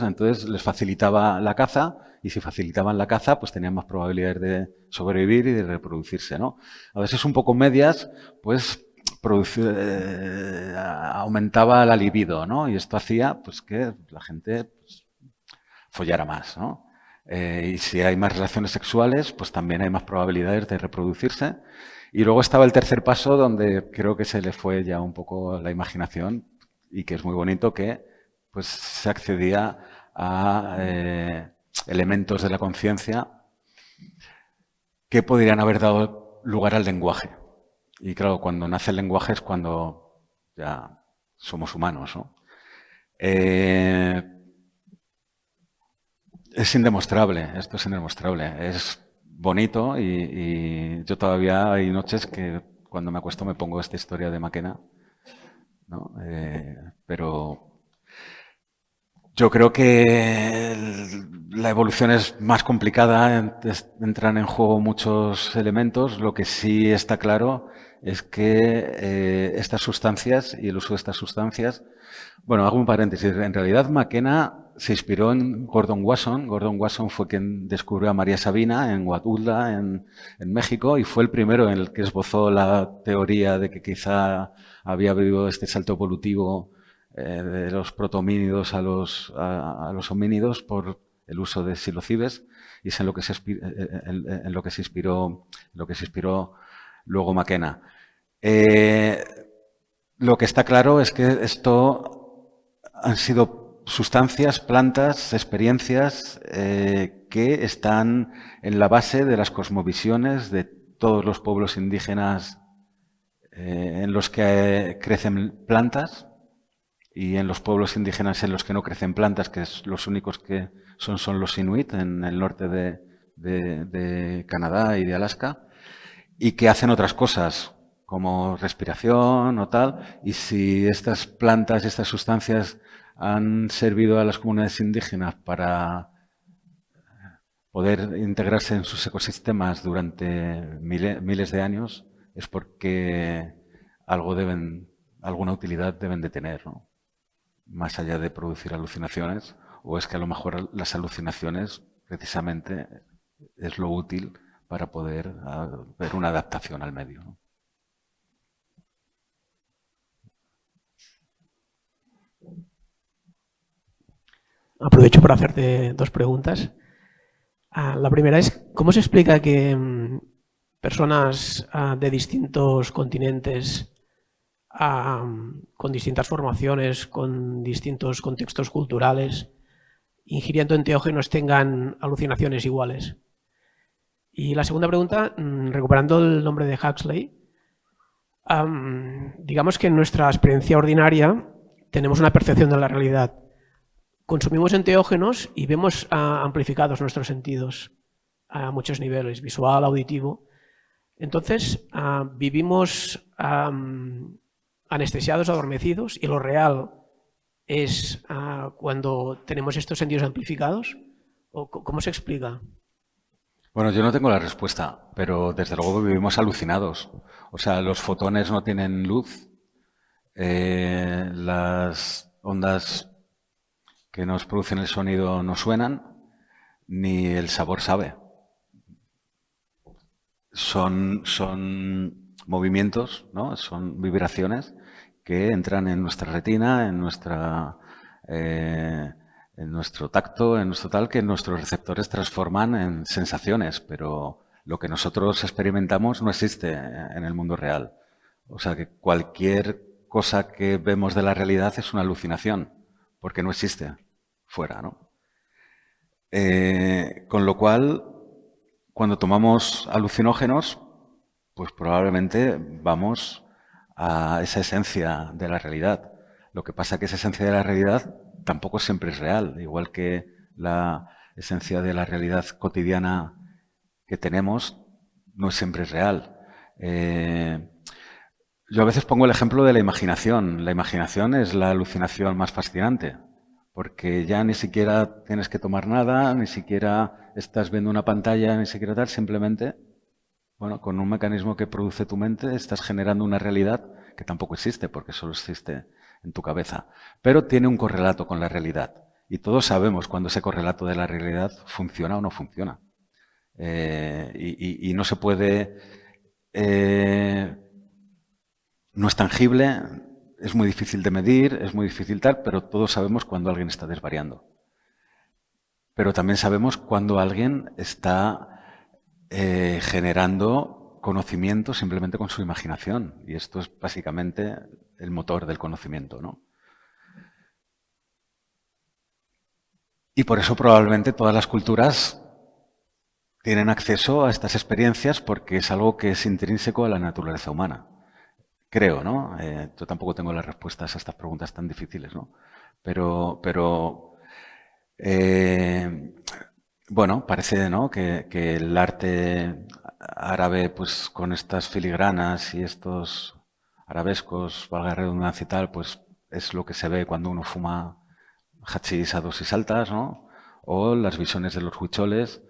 entonces les facilitaba la caza, y si facilitaban la caza, pues tenían más probabilidades de sobrevivir y de reproducirse, ¿no? A veces un poco medias, pues aumentaba la libido, ¿no? Y esto hacía pues que la gente pues, follara más, ¿no? Y si hay más relaciones sexuales, pues también hay más probabilidades de reproducirse. Y luego estaba el tercer paso, donde creo que se le fue ya un poco la imaginación, y que es muy bonito, que pues se accedía a elementos de la conciencia que podrían haber dado lugar al lenguaje. Y claro, cuando nace el lenguaje es cuando ya somos humanos, ¿no? Es indemostrable, esto es indemostrable. Es bonito y yo todavía hay noches que cuando me acuesto me pongo esta historia de McKenna, ¿no? Pero yo creo que la evolución es más complicada, entran en juego muchos elementos. Lo que sí está claro es que estas sustancias y el uso de estas sustancias... Bueno, hago un paréntesis. En realidad, McKenna se inspiró en Gordon Wasson. Gordon Wasson fue quien descubrió a María Sabina en Huautla, en México, y fue el primero en el que esbozó la teoría de que quizá había habido este salto evolutivo de los protomínidos a los homínidos por el uso de psilocibes, y es en lo que se inspiró luego McKenna. Lo que está claro es que esto han sido sustancias, plantas, experiencias que están en la base de las cosmovisiones de todos los pueblos indígenas en los que crecen plantas, y en los pueblos indígenas en los que no crecen plantas, que es los únicos que son los inuit en el norte de Canadá y de Alaska, y que hacen otras cosas como respiración o tal. Y si estas plantas y estas sustancias han servido a las comunidades indígenas para poder integrarse en sus ecosistemas durante miles de años, es porque alguna utilidad deben de tener, ¿no? Más allá de producir alucinaciones o es que a lo mejor las alucinaciones precisamente es lo útil para poder ver una adaptación al medio, ¿no? Aprovecho para hacerte dos preguntas. La primera es, ¿cómo se explica que personas de distintos continentes, con distintas formaciones, con distintos contextos culturales, ingiriendo enteógenos tengan alucinaciones iguales? Y la segunda pregunta, recuperando el nombre de Huxley, digamos que en nuestra experiencia ordinaria tenemos una percepción de la realidad. Consumimos enteógenos y vemos amplificados nuestros sentidos a muchos niveles, visual, auditivo. Entonces, vivimos anestesiados, adormecidos, y lo real es cuando tenemos estos sentidos amplificados. ¿O cómo se explica? Bueno, yo no tengo la respuesta, pero desde luego vivimos alucinados. O sea, los fotones no tienen luz, las ondas que nos producen el sonido no suenan, ni el sabor sabe. Son movimientos, ¿no? Son vibraciones que entran en nuestra retina, en nuestro tacto, en nuestro tal, que nuestros receptores transforman en sensaciones, pero lo que nosotros experimentamos no existe en el mundo real. O sea que cualquier cosa que vemos de la realidad es una alucinación, porque no existe fuera, ¿no? Con lo cual, cuando tomamos alucinógenos, pues probablemente vamos a esa esencia de la realidad. Lo que pasa es que esa esencia de la realidad tampoco siempre es real, igual que la esencia de la realidad cotidiana que tenemos no siempre es real. Yo a veces pongo el ejemplo de la imaginación. La imaginación es la alucinación más fascinante, porque ya ni siquiera tienes que tomar nada, ni siquiera estás viendo una pantalla, ni siquiera tal, simplemente, bueno, con un mecanismo que produce tu mente estás generando una realidad que tampoco existe, porque solo existe en tu cabeza, pero tiene un correlato con la realidad. Y todos sabemos cuando ese correlato de la realidad funciona o no funciona. Y no se puede... no es tangible, es muy difícil de medir, es muy difícil tal, pero todos sabemos cuando alguien está desvariando. Pero también sabemos cuando alguien está generando conocimiento simplemente con su imaginación. Y esto es básicamente el motor del conocimiento, ¿no? Y por eso probablemente todas las culturas tienen acceso a estas experiencias, porque es algo que es intrínseco a la naturaleza humana. Creo, ¿no? Yo tampoco tengo las respuestas a estas preguntas tan difíciles, ¿no? Pero bueno, parece, ¿no?, que el arte árabe, pues con estas filigranas y estos arabescos, valga la redundancia y tal, pues es lo que se ve cuando uno fuma hachís a dosis altas, ¿no? O las visiones de los huicholes,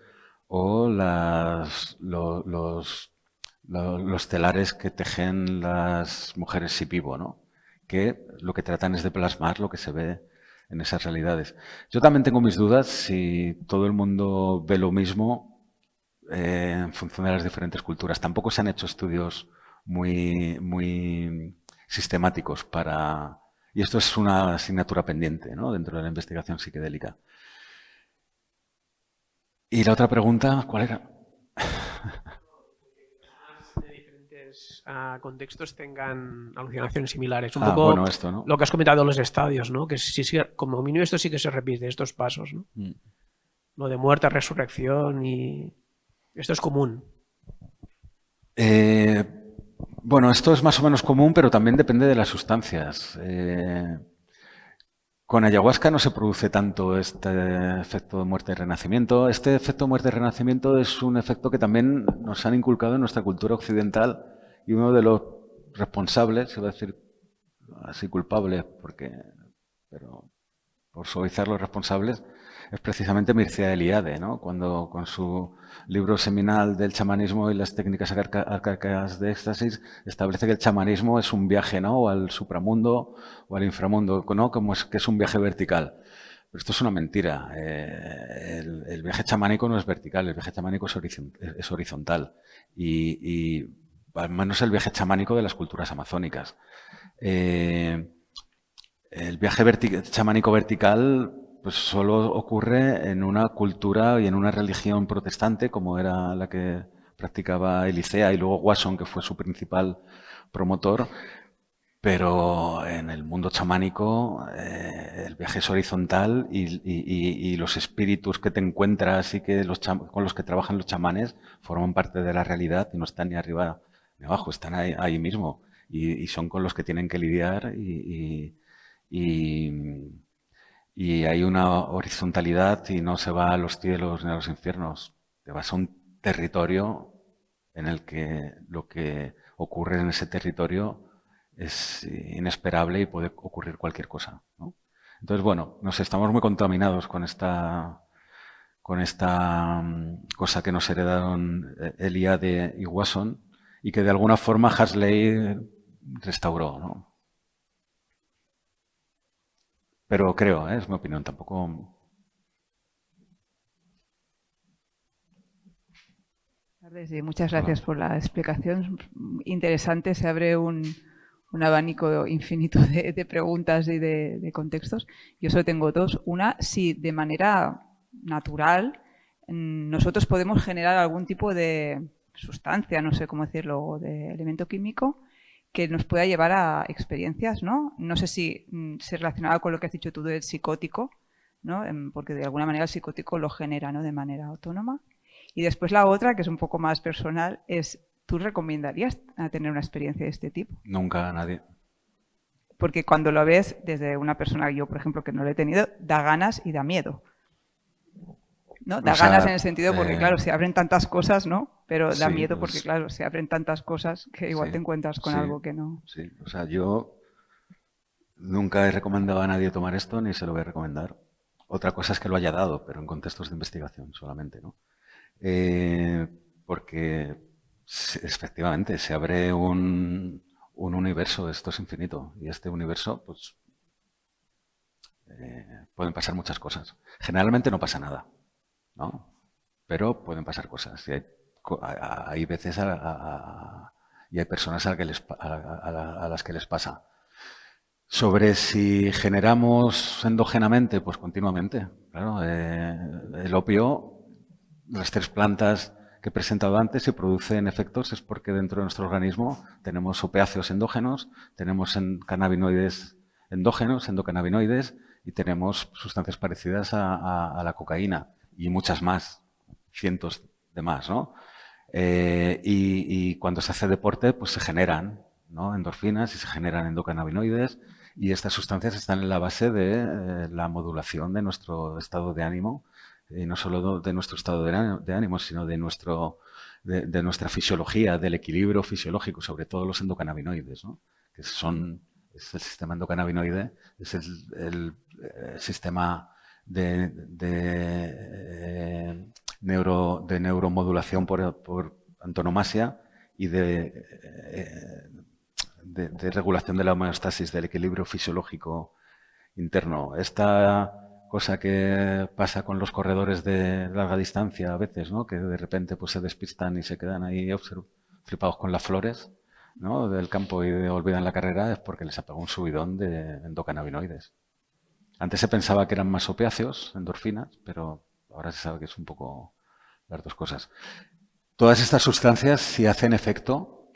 o los telares que tejen las mujeres Shipibo, ¿no? Que lo que tratan es de plasmar lo que se ve en esas realidades. Yo también tengo mis dudas si todo el mundo ve lo mismo en función de las diferentes culturas. Tampoco se han hecho estudios muy sistemáticos para... Y esto es una asignatura pendiente, ¿no?, dentro de la investigación psiquedélica. Y la otra pregunta, ¿cuál era? De diferentes contextos tengan alucinaciones similares. Un poco bueno, esto, ¿no? lo que has comentado de los estadios, ¿no? Que sí, como mínimo esto sí que se repite, estos pasos, ¿no? Lo de muerte, resurrección, y esto es común. Bueno, esto es más o menos común, pero también depende de las sustancias. Con ayahuasca no se produce tanto este efecto de muerte y renacimiento. Este efecto de muerte y renacimiento es un efecto que también nos han inculcado en nuestra cultura occidental, y uno de los responsables, se va a decir así culpable, pero por suavizar los responsables, es precisamente Mircea Eliade, ¿no? Cuando con su libro seminal del chamanismo y las técnicas arcaicas de éxtasis establece que el chamanismo es un viaje, ¿no?, o al supramundo o al inframundo, ¿no?, como que es un viaje vertical. Pero esto es una mentira. El viaje chamánico no es vertical, el viaje chamánico es horizontal. Y al menos el viaje chamánico de las culturas amazónicas. El viaje chamánico vertical pues solo ocurre en una cultura y en una religión protestante, como era la que practicaba Elisea y luego Wasson, que fue su principal promotor. Pero en el mundo chamánico el viaje es horizontal y los espíritus que te encuentras y que con los que trabajan los chamanes forman parte de la realidad y no están ni arriba ni abajo, están ahí mismo y son con los que tienen que lidiar y hay una horizontalidad y no se va a los cielos ni a los infiernos, te vas a un territorio en el que lo que ocurre en ese territorio es inesperable y puede ocurrir cualquier cosa, ¿no? Entonces, bueno, nos estamos muy contaminados con esta cosa que nos heredaron Eliade y Wasson y que de alguna forma Huxley restauró, ¿no? Pero creo, es mi opinión, tampoco... Sí, muchas gracias por la explicación. Interesante, se abre un abanico infinito de preguntas y de contextos. Yo solo tengo dos. Una, si de manera natural nosotros podemos generar algún tipo de sustancia, no sé cómo decirlo, o de elemento químico que nos pueda llevar a experiencias, ¿no? No sé si se relacionaba con lo que has dicho tú del psicótico, ¿no? Porque de alguna manera el psicótico lo genera, ¿no? De manera autónoma. Y después la otra, que es un poco más personal, es, ¿tú recomendarías a tener una experiencia de este tipo? Nunca a nadie. Porque cuando lo ves desde una persona, yo por ejemplo que no lo he tenido, da ganas y da miedo, ¿no? Da ganas en el sentido porque claro, se abren tantas cosas, ¿no? Pero da miedo porque claro, se abren tantas cosas que igual te encuentras con algo que no... Sí, o sea, yo nunca he recomendado a nadie tomar esto ni se lo voy a recomendar. Otra cosa es que lo haya dado, pero en contextos de investigación solamente, ¿no? Porque efectivamente se abre un universo, esto es infinito, y este universo, pues, pueden pasar muchas cosas. Generalmente no pasa nada, ¿no? Pero pueden pasar cosas. Y hay veces y hay personas a las que les pasa. Sobre si generamos endógenamente, pues continuamente. Claro, el opio, las 3 plantas que he presentado antes, si producen efectos es porque dentro de nuestro organismo tenemos opiáceos endógenos, tenemos cannabinoides endógenos, endocannabinoides, y tenemos sustancias parecidas a la cocaína y muchas más, cientos de más, ¿no? Y cuando se hace deporte, pues se generan, ¿no? Endorfinas y se generan endocannabinoides y estas sustancias están en la base de la modulación de nuestro estado de ánimo. Y no solo de nuestro estado de ánimo, sino de nuestra fisiología, del equilibrio fisiológico, sobre todo los endocannabinoides, ¿no? Que es el sistema endocannabinoide, es el sistema de neuromodulación por antonomasia y de regulación de la homeostasis, del equilibrio fisiológico interno. Esta cosa que pasa con los corredores de larga distancia a veces, ¿no? Que de repente pues, se despistan y se quedan ahí flipados con las flores, ¿no? Del campo y olvidan la carrera, es porque les ha pegado un subidón de endocannabinoides. Antes se pensaba que eran más opiáceos, endorfinas, pero ahora se sabe que es un poco las dos cosas. Todas estas sustancias, si hacen efecto,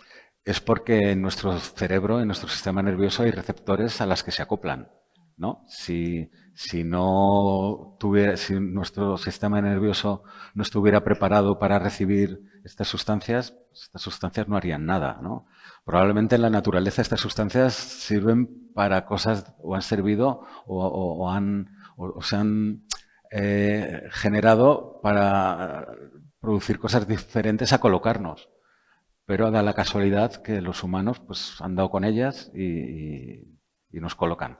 es porque en nuestro cerebro, en nuestro sistema nervioso, hay receptores a las que se acoplan, ¿no? Si nuestro sistema nervioso no estuviera preparado para recibir estas sustancias no harían nada, ¿no? Probablemente en la naturaleza estas sustancias sirven para cosas o han servido o se han generado para producir cosas diferentes a colocarnos. Pero da la casualidad que los humanos pues, han dado con ellas y nos colocan.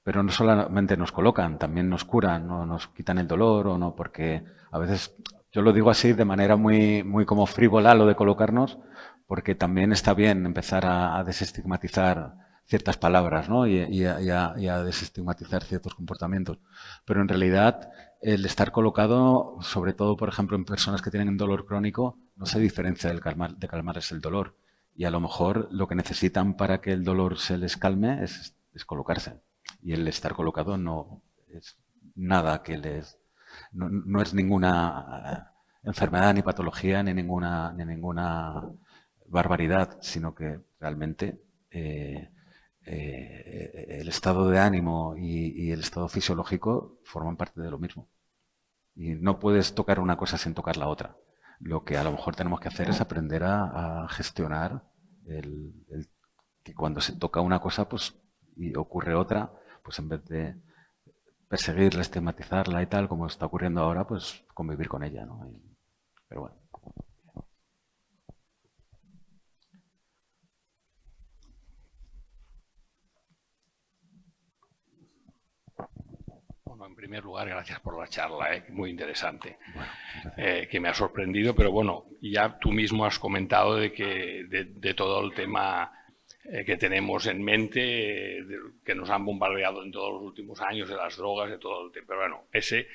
Pero no solamente nos colocan, también nos curan, no nos quitan el dolor o no, porque a veces, yo lo digo así de manera muy, muy como frívola lo de colocarnos, porque también está bien empezar a desestigmatizar ciertas palabras, ¿no? y a desestigmatizar ciertos comportamientos. Pero en realidad el estar colocado, sobre todo, por ejemplo, en personas que tienen dolor crónico, no se diferencia de calmarles el dolor. Y a lo mejor lo que necesitan para que el dolor se les calme es colocarse. Y el estar colocado no es nada que les... No es ninguna enfermedad, ni patología, ni ninguna barbaridad, sino que realmente el estado de ánimo y el estado fisiológico forman parte de lo mismo. Y no puedes tocar una cosa sin tocar la otra. Lo que a lo mejor tenemos que hacer es aprender a gestionar que cuando se toca una cosa pues, y ocurre otra, pues en vez de perseguirla, estigmatizarla y tal, como está ocurriendo ahora, pues convivir con ella, ¿no? Pero bueno. Bueno, en primer lugar, gracias por la charla, muy interesante, que me ha sorprendido, pero bueno, ya tú mismo has comentado de todo el tema que tenemos en mente, que nos han bombardeado en todos los últimos años, de las drogas, de todo el tema, pero bueno, ese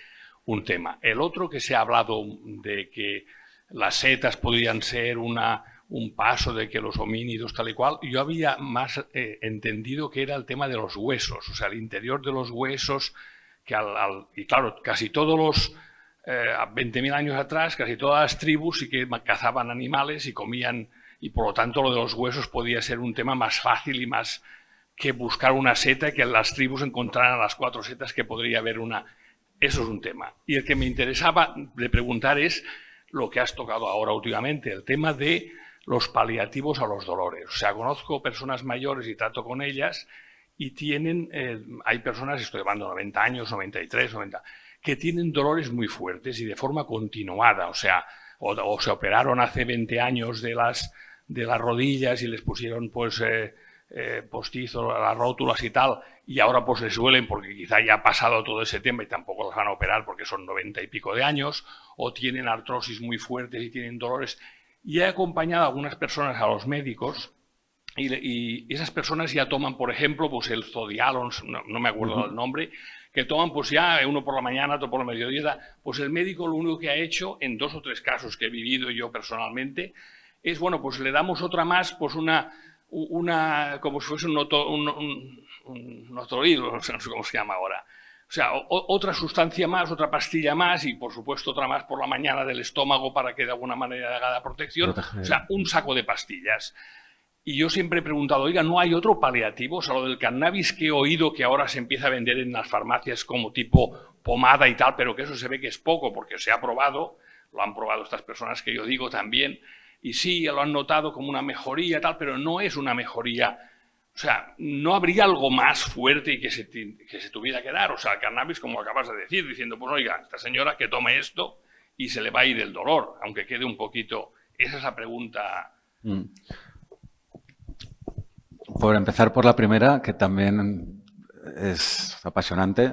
un tema. El otro que se ha hablado de que las setas podrían ser un paso de que los homínidos tal y cual, yo había más entendido que era el tema de los huesos, o sea, el interior de los huesos, que y claro, casi todos los 20.000 años atrás, casi todas las tribus sí que cazaban animales y comían, y por lo tanto lo de los huesos podía ser un tema más fácil y más que buscar una seta y que las tribus encontraran las 4 setas que podría haber una. Eso es un tema. Y el que me interesaba de preguntar es lo que has tocado ahora últimamente, el tema de los paliativos a los dolores. O sea, conozco personas mayores y trato con ellas y tienen, hay personas, estoy hablando de 90 años, 93, 90, que tienen dolores muy fuertes y de forma continuada. O sea, o se operaron hace 20 años de las rodillas y les pusieron pues postizos, las rótulas y tal, y ahora pues les duelen porque quizá ya ha pasado todo ese tema y tampoco los van a operar porque son 90 y pico de años, o tienen artrosis muy fuertes y tienen dolores. Y he acompañado a algunas personas a los médicos y esas personas ya toman, por ejemplo, pues el Zodialon, no me acuerdo del nombre, que toman pues ya uno por la mañana, otro por el mediodía. Pues el médico lo único que ha hecho en 2 o 3 casos que he vivido yo personalmente es, bueno, pues le damos otra más, pues una como si fuese un notoril, no sé cómo se llama ahora. O sea, otra sustancia más, otra pastilla más y, por supuesto, otra más por la mañana del estómago para que de alguna manera haga la protección. O sea, un saco de pastillas. Y yo siempre he preguntado, oiga, ¿no hay otro paliativo? O sea, lo del cannabis que he oído que ahora se empieza a vender en las farmacias como tipo pomada y tal, pero que eso se ve que es poco porque se ha probado, lo han probado estas personas que yo digo también, y sí, lo han notado como una mejoría tal, pero no es una mejoría. O sea, no habría algo más fuerte y que se tuviera que dar. O sea, el cannabis, como acabas de decir, diciendo, pues oiga, esta señora que tome esto y se le va a ir el dolor, aunque quede un poquito. Esa es la pregunta. Por empezar por la primera, que también es apasionante,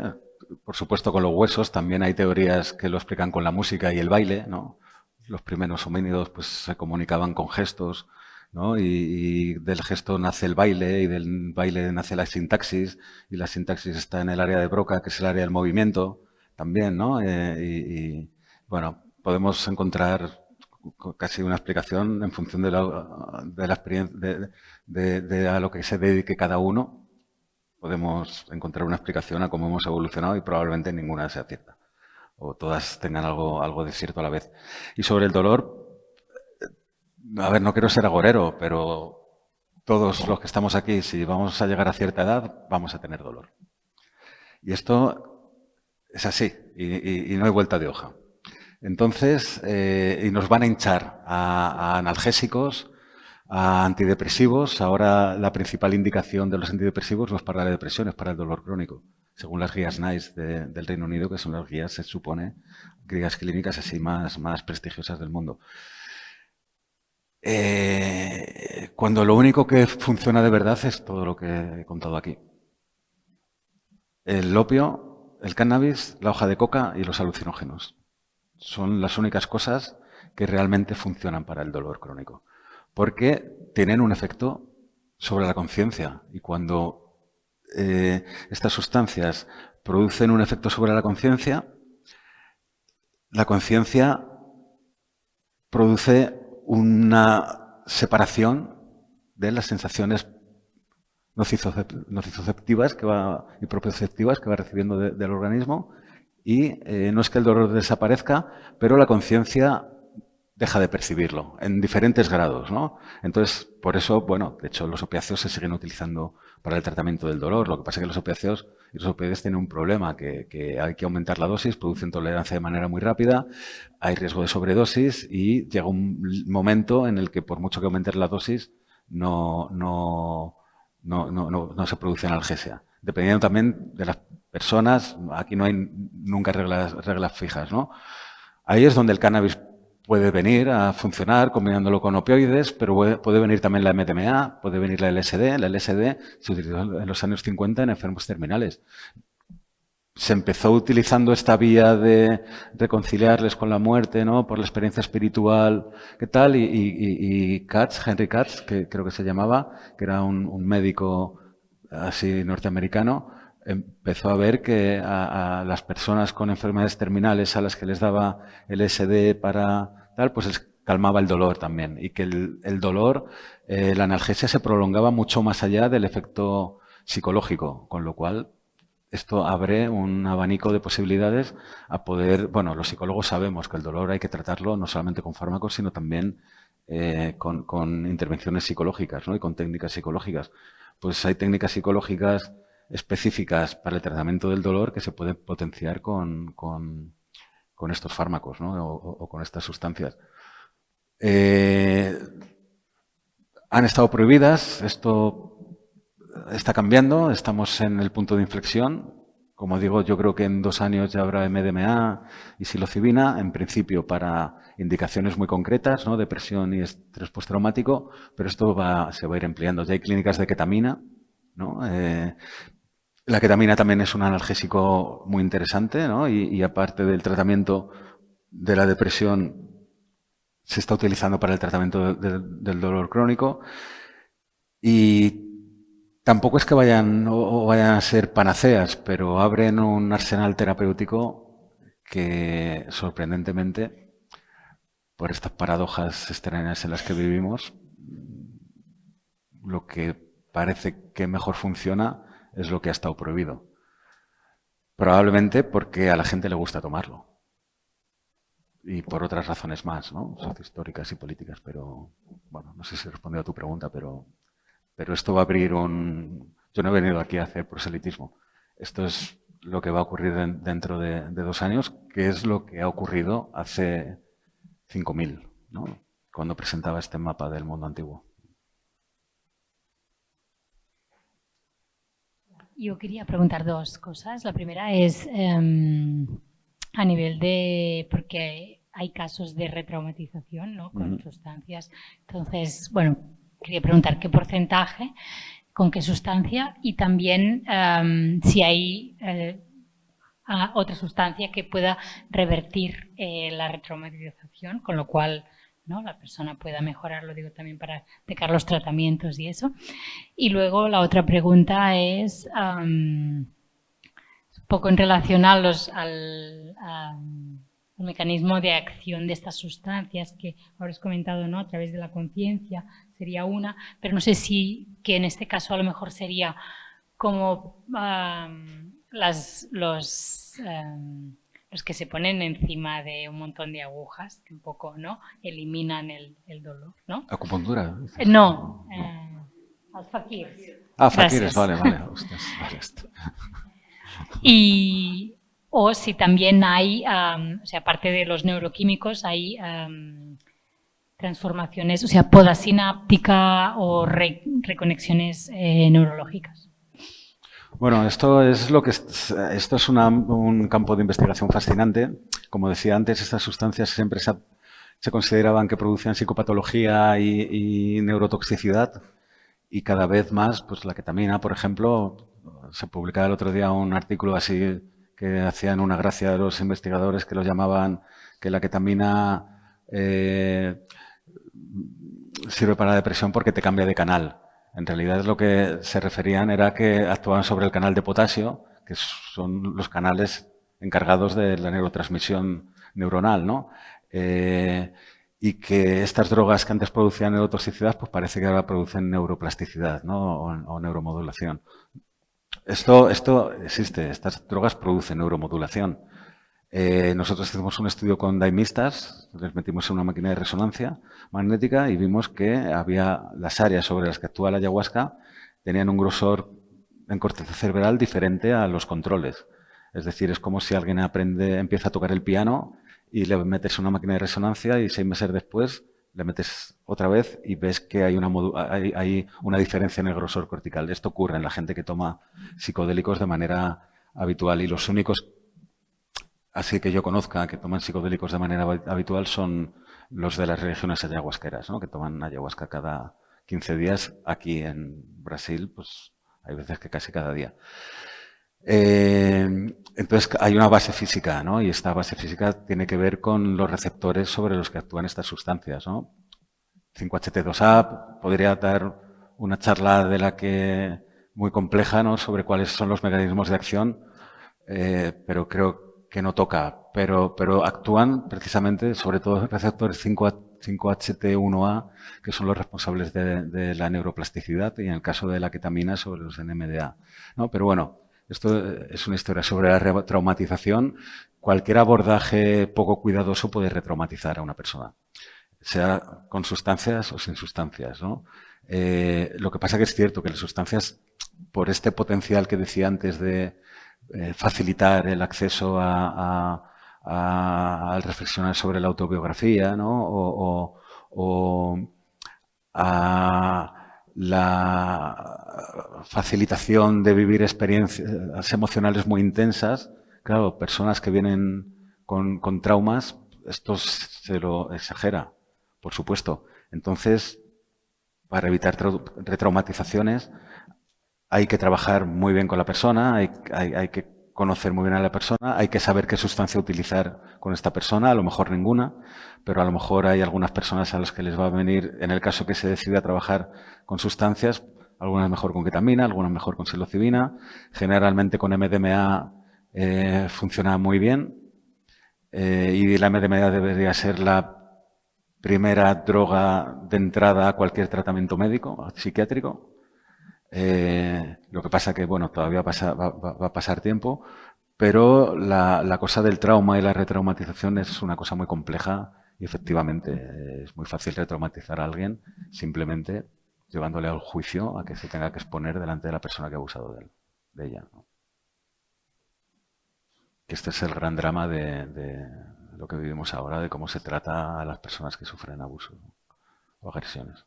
por supuesto con los huesos, también hay teorías que lo explican con la música y el baile, ¿no? Los primeros homínidos pues se comunicaban con gestos, ¿no? Y del gesto nace el baile y del baile nace la sintaxis y la sintaxis está en el área de Broca, que es el área del movimiento también, ¿no? Bueno, podemos encontrar casi una explicación en función de la experiencia, de a lo que se dedique cada uno. Podemos encontrar una explicación a cómo hemos evolucionado y probablemente ninguna sea cierta. O todas tengan algo de cierto a la vez. Y sobre el dolor, a ver, no quiero ser agorero, pero todos los que estamos aquí, si vamos a llegar a cierta edad, vamos a tener dolor. Y esto es así, y no hay vuelta de hoja. Entonces, y nos van a hinchar a analgésicos, a antidepresivos. Ahora la principal indicación de los antidepresivos no es para la depresión, es para el dolor crónico, según las guías NICE del Reino Unido, que son las guías, se supone, guías clínicas así más prestigiosas del mundo. Cuando lo único que funciona de verdad es todo lo que he contado aquí. El opio, el cannabis, la hoja de coca y los alucinógenos. Son las únicas cosas que realmente funcionan para el dolor crónico. Porque tienen un efecto sobre la conciencia. Y cuando estas sustancias producen un efecto sobre la conciencia produce una separación de las sensaciones nociceptivas y propioceptivas que va recibiendo del organismo, y no es que el dolor desaparezca, pero la conciencia deja de percibirlo en diferentes grados, ¿no? Entonces, por eso, bueno, de hecho, los opiáceos se siguen utilizando para el tratamiento del dolor. Lo que pasa es que los opiáceos y los opioides tienen un problema, que hay que aumentar la dosis, producen tolerancia de manera muy rápida, hay riesgo de sobredosis y llega un momento en el que, por mucho que aumentes la dosis, no se produce analgesia. Dependiendo también de las personas, aquí no hay nunca reglas fijas, ¿no? Ahí es donde el cannabis puede venir a funcionar combinándolo con opioides, pero puede venir también la MDMA, puede venir la LSD. La LSD se utilizó en los años 50 en enfermos terminales. Se empezó utilizando esta vía de reconciliarles con la muerte, ¿no? Por la experiencia espiritual, ¿qué tal? Y Katz, Henry Katz, que creo que se llamaba, que era un médico así norteamericano, empezó a ver que a las personas con enfermedades terminales a las que les daba LSD para tal, pues les calmaba el dolor también. Y que el dolor, la analgesia se prolongaba mucho más allá del efecto psicológico, con lo cual esto abre un abanico de posibilidades a poder, bueno, los psicólogos sabemos que el dolor hay que tratarlo no solamente con fármacos, sino también con intervenciones psicológicas, ¿no? Y con técnicas psicológicas. Pues hay técnicas psicológicas específicas para el tratamiento del dolor que se pueden potenciar con estos fármacos, ¿no? O con estas sustancias. Han estado prohibidas, esto está cambiando, estamos en el punto de inflexión. Como digo, yo creo que en 2 años ya habrá MDMA y psilocibina, en principio para indicaciones muy concretas, ¿no? Depresión y estrés postraumático, pero esto se va a ir ampliando. Ya hay clínicas de ketamina, ¿no? La ketamina también es un analgésico muy interesante, ¿no? Y aparte del tratamiento de la depresión, se está utilizando para el tratamiento del dolor crónico. Y tampoco es que vayan a ser panaceas, pero abren un arsenal terapéutico que, sorprendentemente, por estas paradojas extrañas en las que vivimos, lo que parece que mejor funciona es lo que ha estado prohibido. Probablemente porque a la gente le gusta tomarlo. Y por otras razones más, ¿no? Sociohistóricas y políticas, pero bueno, no sé si he respondido a tu pregunta, pero esto va a abrir Yo no he venido aquí a hacer proselitismo. Esto es lo que va a ocurrir dentro de 2 años, que es lo que ha ocurrido hace 5.000, ¿no? Cuando presentaba este mapa del mundo antiguo. Yo quería preguntar 2 cosas. La primera es a nivel de... porque hay casos de retraumatización, ¿no? Con sustancias. Entonces, bueno, quería preguntar qué porcentaje, con qué sustancia y también si hay otra sustancia que pueda revertir la retraumatización, con lo cual, ¿no? La persona pueda mejorar, lo digo también para aplicar los tratamientos y eso. Y luego la otra pregunta es un poco en relación al mecanismo de acción de estas sustancias que ahora has comentado, ¿no? A través de la conciencia sería una, pero no sé si que en este caso a lo mejor sería como los que se ponen encima de un montón de agujas, que un poco, ¿no? Eliminan el dolor, ¿no? ¿Acupuntura? No, al-fakirs. Fakirs, vale. Ostras, vale esto. O si también hay, o sea, aparte de los neuroquímicos, hay transformaciones, o sea, poda sináptica o reconexiones neurológicas. Bueno, esto es un campo de investigación fascinante. Como decía antes, estas sustancias siempre se consideraban que producían psicopatología y neurotoxicidad, y cada vez más, pues la ketamina, por ejemplo, se publicaba el otro día un artículo así que hacían una gracia a los investigadores, que lo llamaban que la ketamina sirve para la depresión porque te cambia de canal. En realidad lo que se referían era que actuaban sobre el canal de potasio, que son los canales encargados de la neurotransmisión neuronal, ¿no? Y que estas drogas que antes producían neurotoxicidad, pues parece que ahora producen neuroplasticidad, ¿no? O neuromodulación. Esto existe, estas drogas producen neuromodulación. Nosotros hicimos un estudio con daimistas, les metimos en una máquina de resonancia magnética y vimos que había las áreas sobre las que actúa la ayahuasca tenían un grosor en corteza cerebral diferente a los controles. Es decir, es como si alguien empieza a tocar el piano y le metes una máquina de resonancia y 6 meses después le metes otra vez y ves que hay una diferencia en el grosor cortical. Esto ocurre en la gente que toma psicodélicos de manera habitual y los únicos, así que yo conozca, que toman psicodélicos de manera habitual son los de las religiones ayahuasqueras, ¿no? Que toman ayahuasca cada 15 días. Aquí en Brasil, pues hay veces que casi cada día. Entonces hay una base física, ¿no? Y esta base física tiene que ver con los receptores sobre los que actúan estas sustancias, ¿no? 5-HT2A, podría dar una charla muy compleja, ¿no? Sobre cuáles son los mecanismos de acción, pero creo que no toca. Pero actúan precisamente sobre todo receptores 5-HT1A, que son los responsables de la neuroplasticidad, y en el caso de la ketamina sobre los NMDA, ¿no? Pero bueno, esto es una historia sobre la retraumatización. Cualquier abordaje poco cuidadoso puede retraumatizar a una persona, sea con sustancias o sin sustancias, ¿no? Lo que pasa que es cierto que las sustancias, por este potencial que decía antes de facilitar el acceso al reflexionar sobre la autobiografía, ¿no? O a la facilitación de vivir experiencias emocionales muy intensas. Claro, personas que vienen con traumas, esto se lo exagera, por supuesto. Entonces, para evitar retraumatizaciones, hay que trabajar muy bien con la persona, hay que conocer muy bien a la persona, hay que saber qué sustancia utilizar con esta persona, a lo mejor ninguna, pero a lo mejor hay algunas personas a las que les va a venir, en el caso que se decida trabajar con sustancias, algunas mejor con ketamina, algunas mejor con psilocibina, generalmente con MDMA funciona muy bien, y la MDMA debería ser la primera droga de entrada a cualquier tratamiento médico, psiquiátrico. Lo que pasa que, bueno, todavía va a pasar tiempo, pero la cosa del trauma y la retraumatización es una cosa muy compleja y efectivamente es muy fácil retraumatizar a alguien simplemente llevándole al juicio a que se tenga que exponer delante de la persona que ha abusado de ella, ¿no? Que este es el gran drama de lo que vivimos ahora, de cómo se trata a las personas que sufren abusos, ¿no? O agresiones.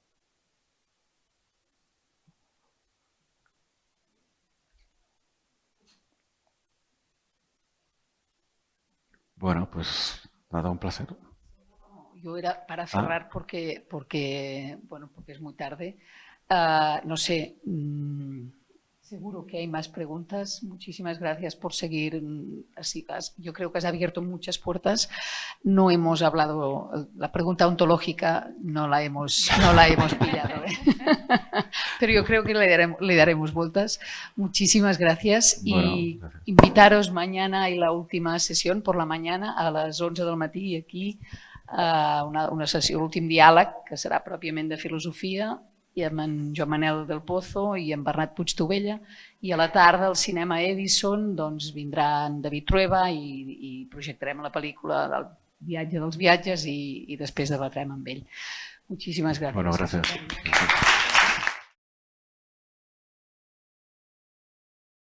Bueno, pues nada, un placer. Yo era para cerrar porque es muy tarde. No sé, seguro que hay más preguntas. Muchísimas gracias por seguir. Yo creo que has abierto muchas puertas. No hemos hablado, la pregunta ontológica no la hemos pillado, ¿eh? Pero yo creo que le daremos vueltas. Muchísimas gracias. Y Bueno, gracias. invitaros mañana y la última sesión por la mañana a les 11 del matí aquí, una sessió, l'últim diàleg, que serà pròpiament de filosofia, i amb en Joan Manel del Pozo i en Bernat Puigtovella, i a la tarda al Cinema Edison doncs, vindrà en David Trueba i projectarem la pel·lícula del viatge dels viatges i després debatrem amb ell. Muchísimas gracias. Bueno, gracias.